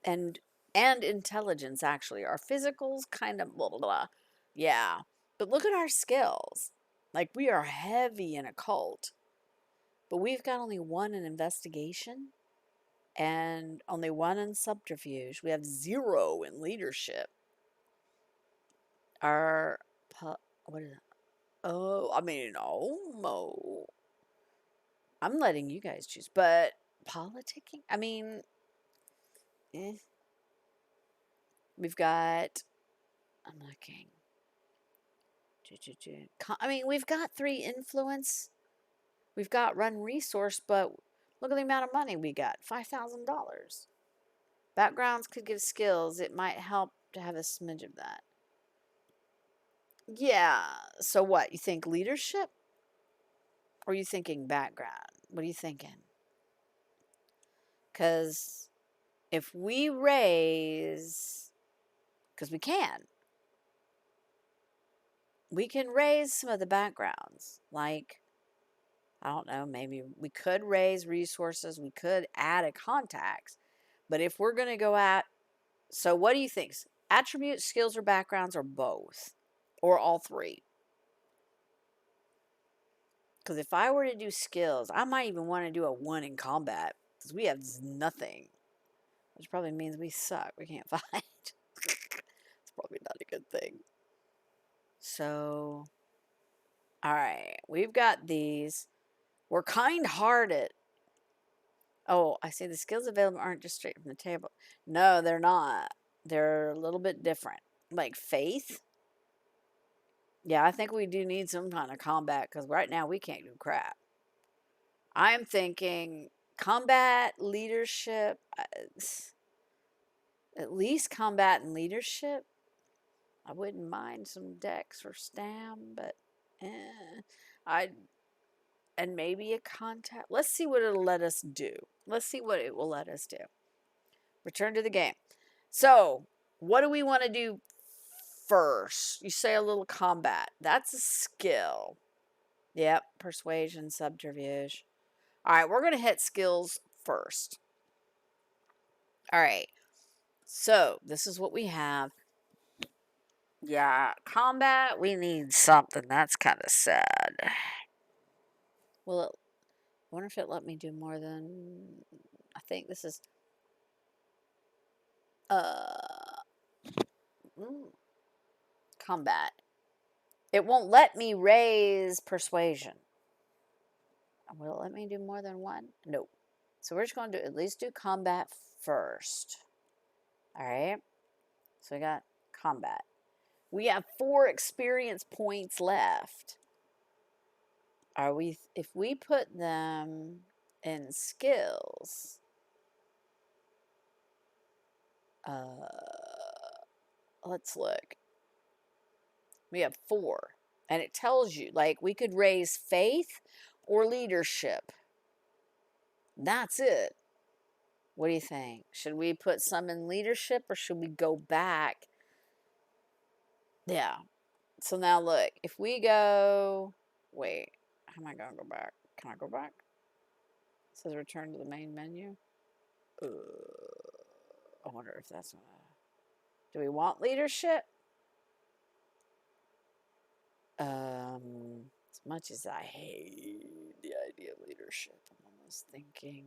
Speaker 1: and intelligence, actually. Our physicals kind of blah blah blah. Yeah. But look at our skills. Like, we are heavy in occult, but we've got only 1 in investigation and only 1 in subterfuge. We have 0 in leadership. Our, what is it? Oh, I mean, almost. I'm letting you guys choose, but politicking? I mean, eh. We've got, I'm looking. I mean, we've got 3 influence. We've got run resource, but look at the amount of money we got, $5,000. Backgrounds could give skills. It might help to have a smidge of that. Yeah. So what? You think leadership? Or are you thinking background? What are you thinking? Because if we raise, because we can raise some of the backgrounds. Like, I don't know, maybe we could raise resources. We could add a contacts. But if we're going to go at, so what do you think? Attributes, skills, or backgrounds, or both? Or all 3? Because if I were to do skills, I might even want to do a 1 in combat. Because we have nothing. Which probably means we suck. We can't fight. It's probably not a good thing. So, alright. We've got these. We're kind-hearted. Oh, I see the skills available aren't just straight from the table. No, they're not. They're a little bit different. Like faith. Yeah, I think we do need some kind of combat because right now we can't do crap. I'm thinking combat, leadership, at least combat and leadership. I wouldn't mind some dex or stam, but I and maybe a contact. Let's see what it'll let us do. Let's see what it will let us do. Return to the game. So, what do we want to do first? You say a little combat. That's a skill. Yep, persuasion, subterfuge. All right, we're going to hit skills first. All right. So, this is what we have. Yeah, combat, we need something. That's kind of sad. Well, I wonder if it let me do more than, I think this is, uh, combat. It won't let me raise persuasion. Will it let me do more than 1? Nope. So we're just going to at least do combat first. All right. So we got combat. We have 4 experience points left. Are we? If we put them in skills, let's look. We have 4, and it tells you like we could raise faith or leadership. That's it. What do you think? Should we put some in leadership or should we go back? Yeah. So now look, if we go, wait, how am I going to go back? Can I go back? It says return to the main menu. I wonder if that's gonna, do we want leadership? As much as I hate the idea of leadership, I'm almost thinking,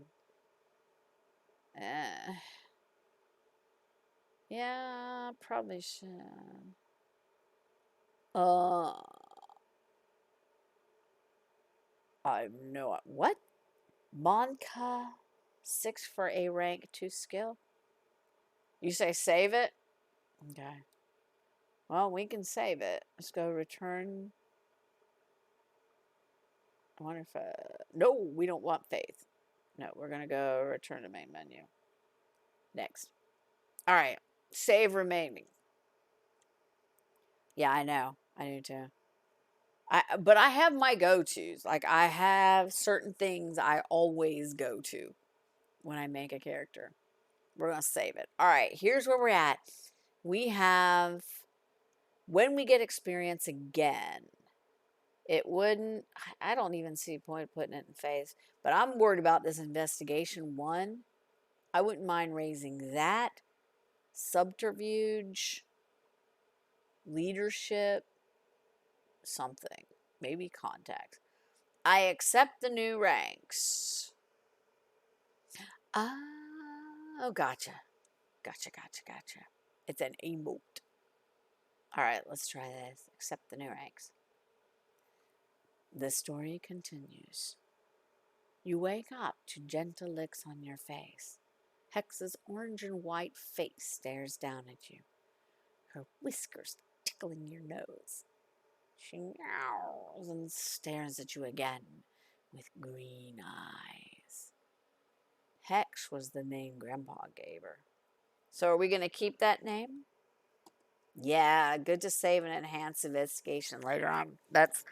Speaker 1: yeah, probably should. I know what? Monka, 6 for A rank, 2 skill. You say save it? Okay. Well, we can save it. Let's go return. I wonder if, no, we don't want faith. No, we're going to go return to main menu. Next. All right. Save remaining. Yeah, I know. I do too. But I have my go-tos. Like, I have certain things I always go to when I make a character. We're going to save it. All right. Here's where we're at. We have, when we get experience again, it wouldn't, I don't even see a point of putting it in phase, but I'm worried about this investigation 1. I wouldn't mind raising that. Subterfuge, leadership, something. Maybe contacts. I accept the new ranks. Oh, gotcha. Gotcha. It's an emote. All right, let's try this. Accept the new eggs. The story continues. You wake up to gentle licks on your face. Hex's orange and white face stares down at you, her whiskers tickling your nose. She meows and stares at you again with green eyes. Hex was the name Grandpa gave her. So are we going to keep that name? Yeah, good to save and enhance investigation later on. That's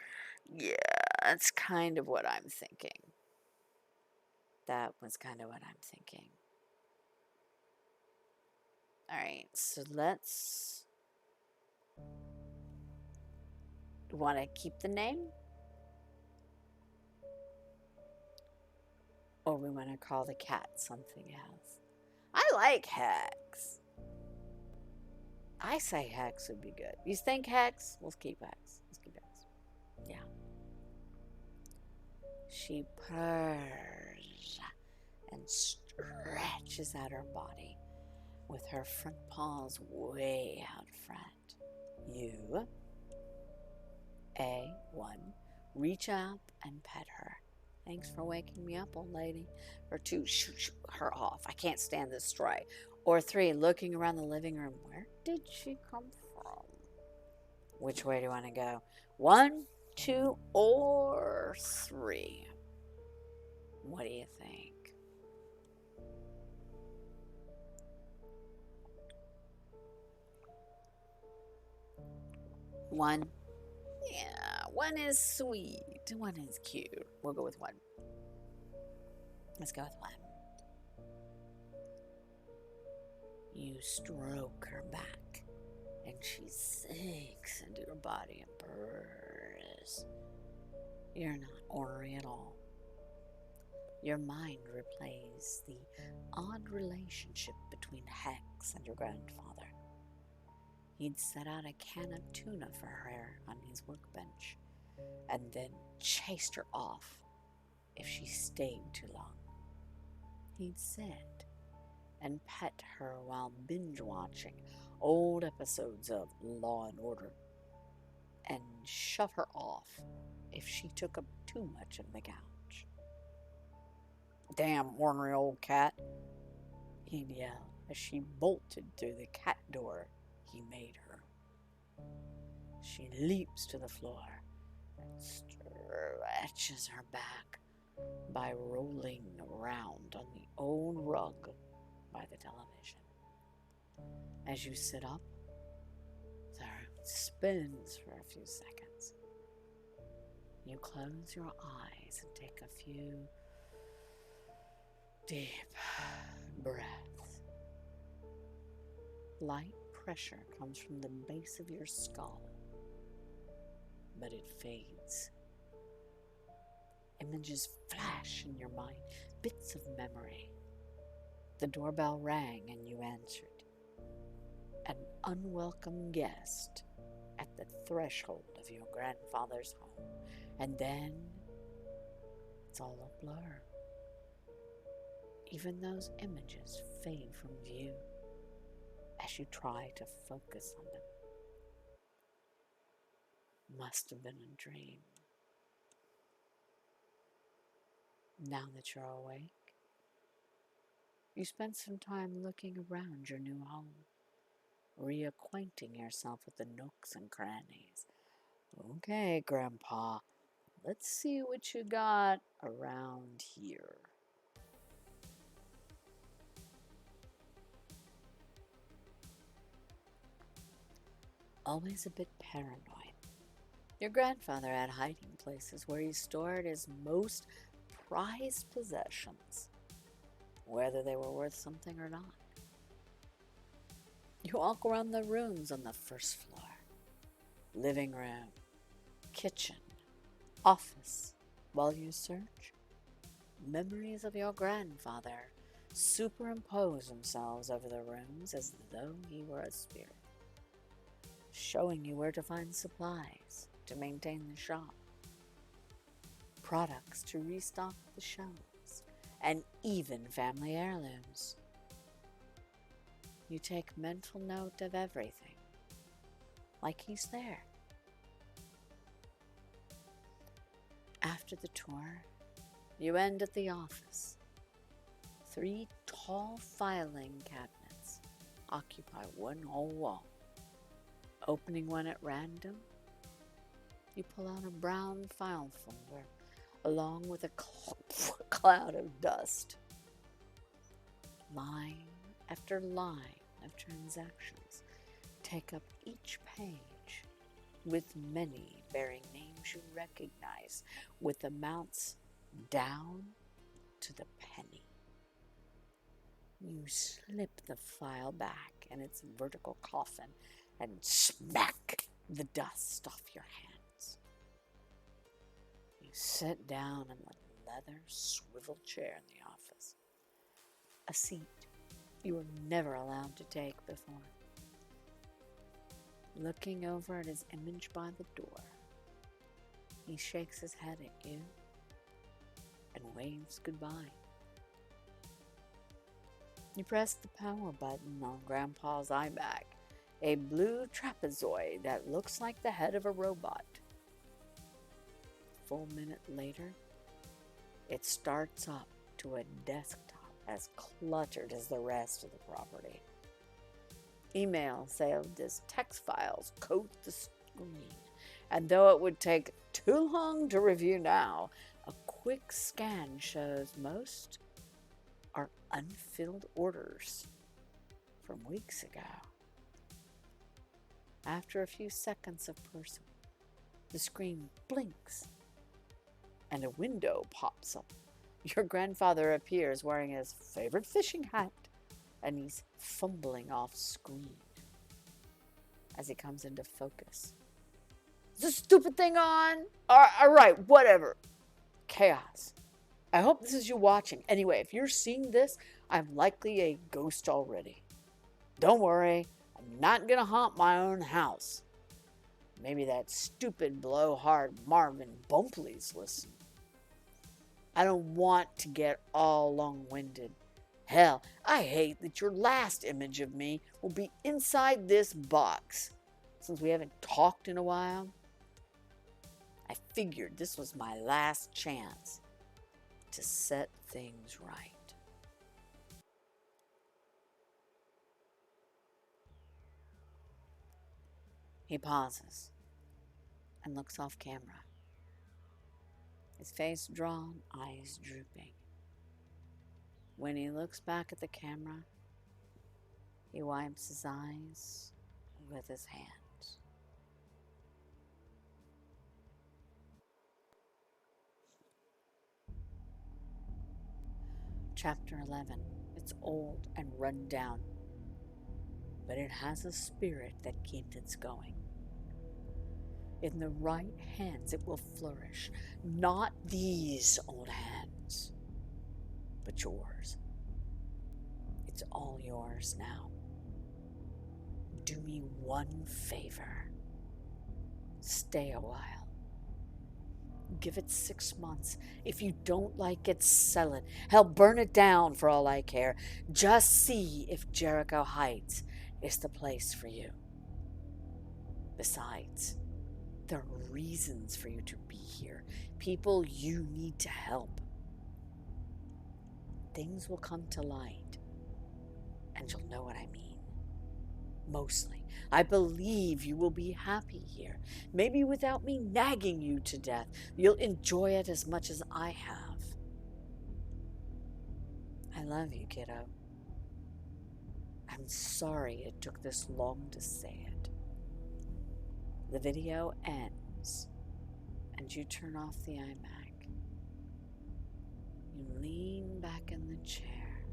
Speaker 1: kind of what I'm thinking. That was kind of what I'm thinking. All right, so let's... Want to keep the name? Or we want to call the cat something else? I like Hex. I say Hex would be good. You think Hex? Let's keep Hex. Let's keep Hex. Yeah. She purrs and stretches out her body with her front paws way out front. You, A1, reach up and pet her. Thanks for waking me up, old lady. Or 2, shoot her off. I can't stand this stray. Or 3, looking around the living room. Where did she come from? Which way do you want to go? 1, 2, or 3? What do you think? One. Yeah, 1 is sweet. 1 is cute. We'll go with 1. Let's go with 1. You stroke her back, and she sinks into your body and purrs. You're not ornery at all. Your mind replays the odd relationship between Hex and your grandfather. He'd set out a can of tuna for her on his workbench, and then chased her off if she stayed too long. He'd sit and pet her while binge-watching old episodes of Law and Order, and shove her off if she took up too much of the couch. Damn ornery old cat, he'd yell as she bolted through the cat door he made her. She leaps to the floor and stretches her back by rolling around on the old rug by the television. As you sit up, the room spins for a few seconds. You close your eyes and take a few deep breaths. Light pressure comes from the base of your skull, but it fades. Images flash in your mind, bits of memory. The doorbell rang and you answered. An unwelcome guest at the threshold of your grandfather's home. And then it's all a blur. Even those images fade from view as you try to focus on them. Must have been a dream. Now that you're awake, you spend some time looking around your new home, reacquainting yourself with the nooks and crannies. Okay, Grandpa, let's see what you got around here. Always a bit paranoid. Your grandfather had hiding places where he stored his most prized possessions, whether they were worth something or not. You walk around the rooms on the first floor. Living room, kitchen, office. While you search, memories of your grandfather superimpose themselves over the rooms as though he were a spirit, showing you where to find supplies to maintain the shop, products to restock the shelves, and even family heirlooms. You take mental note of everything. like he's there. After the tour, you end at the office. 3 tall filing cabinets occupy one whole wall. Opening one at random, you pull out a brown file folder along with a cloud of dust. Line after line of transactions take up each page, with many bearing names you recognize, with amounts down to the penny. You slip the file back in its vertical coffin and smack the dust off your hands. You sit down in the leather swivel chair in the office, a seat you were never allowed to take before. Looking over at his image by the door, he shakes his head at you and waves goodbye. You press the power button on Grandpa's iMac, a blue trapezoid that looks like the head of a robot. A full minute later, it starts up to a desktop as cluttered as the rest of the property. Email saved as text files coat the screen, and though it would take too long to review now, a quick scan shows most are unfilled orders from weeks ago. After a few seconds of pursuit, the screen blinks and a window pops up. Your grandfather appears wearing his favorite fishing hat, and he's fumbling off screen as he comes into focus. Is this stupid thing on? All right, whatever. Chaos. I hope this is you watching. Anyway, if you're seeing this, I'm likely a ghost already. Don't worry, I'm not gonna haunt my own house. Maybe that stupid blowhard Marvin Bumpley's listening. I don't want to get all long-winded. Hell, I hate that your last image of me will be inside this box. Since we haven't talked in a while, I figured this was my last chance to set things right. He pauses and looks off camera, his face drawn, eyes drooping. When he looks back at the camera, he wipes his eyes with his hands. Chapter 11. It's old and run down, but it has a spirit that keeps it going. In the right hands it will flourish, not these old hands, but yours. It's all yours now. Do me one favor. Stay a while. Give it 6 months. If you don't like it, sell it. Hell, burn it down for all I care. Just see if Jericho Heights is the place for you. Besides, there are reasons for you to be here. People you need to help. Things will come to light, and you'll know what I mean. Mostly, I believe you will be happy here. Maybe without me nagging you to death. You'll enjoy it as much as I have. I love you, kiddo. I'm sorry it took this long to say it. The video ends, and you turn off the iMac. You lean back in the chair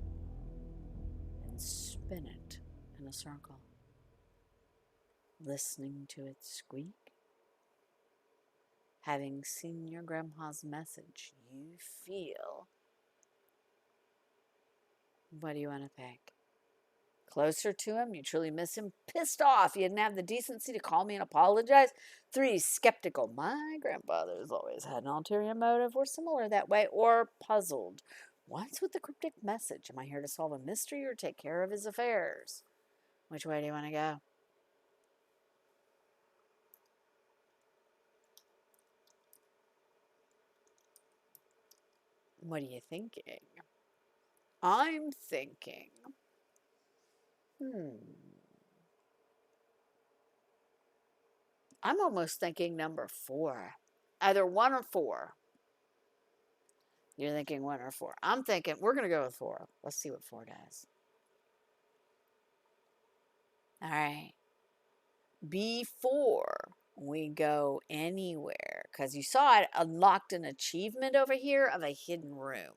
Speaker 1: and spin it in a circle, listening to it squeak. Having seen your grandpa's message, you feel. What do you want to pick? Closer to him, you truly miss him. Pissed off, you didn't have the decency to call me and apologize. 3, skeptical. My grandfather's always had an ulterior motive, or similar that way, or puzzled. What's with the cryptic message? Am I here to solve a mystery or take care of his affairs? Which way do you want to go? What are you thinking? I'm thinking, hmm, I'm almost thinking number 4. Either 1 or 4. You're thinking 1 or 4. I'm thinking we're going to go with 4. Let's see what 4 does. All right. Before we go anywhere, because you saw I unlocked an achievement over here of a hidden room.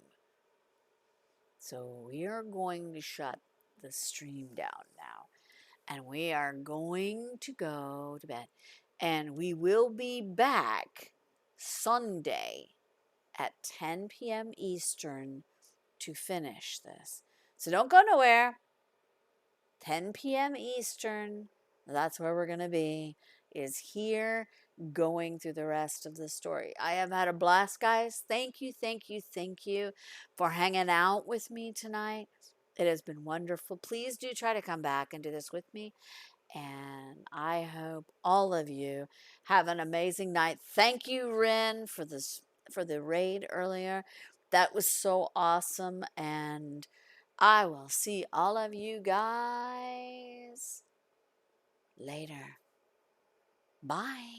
Speaker 1: So we are going to shut the stream down now. And we are going to go to bed. And we will be back Sunday at 10 p.m. Eastern to finish this. So don't go nowhere. 10 p.m. Eastern, that's where we're going to be, is here going through the rest of the story. I have had a blast, guys. Thank you, thank you, thank you for hanging out with me tonight. It has been wonderful. Please do try to come back and do this with me. And I hope all of you have an amazing night. Thank you, Ren, for this, for the raid earlier. That was so awesome. And I will see all of you guys later. Bye.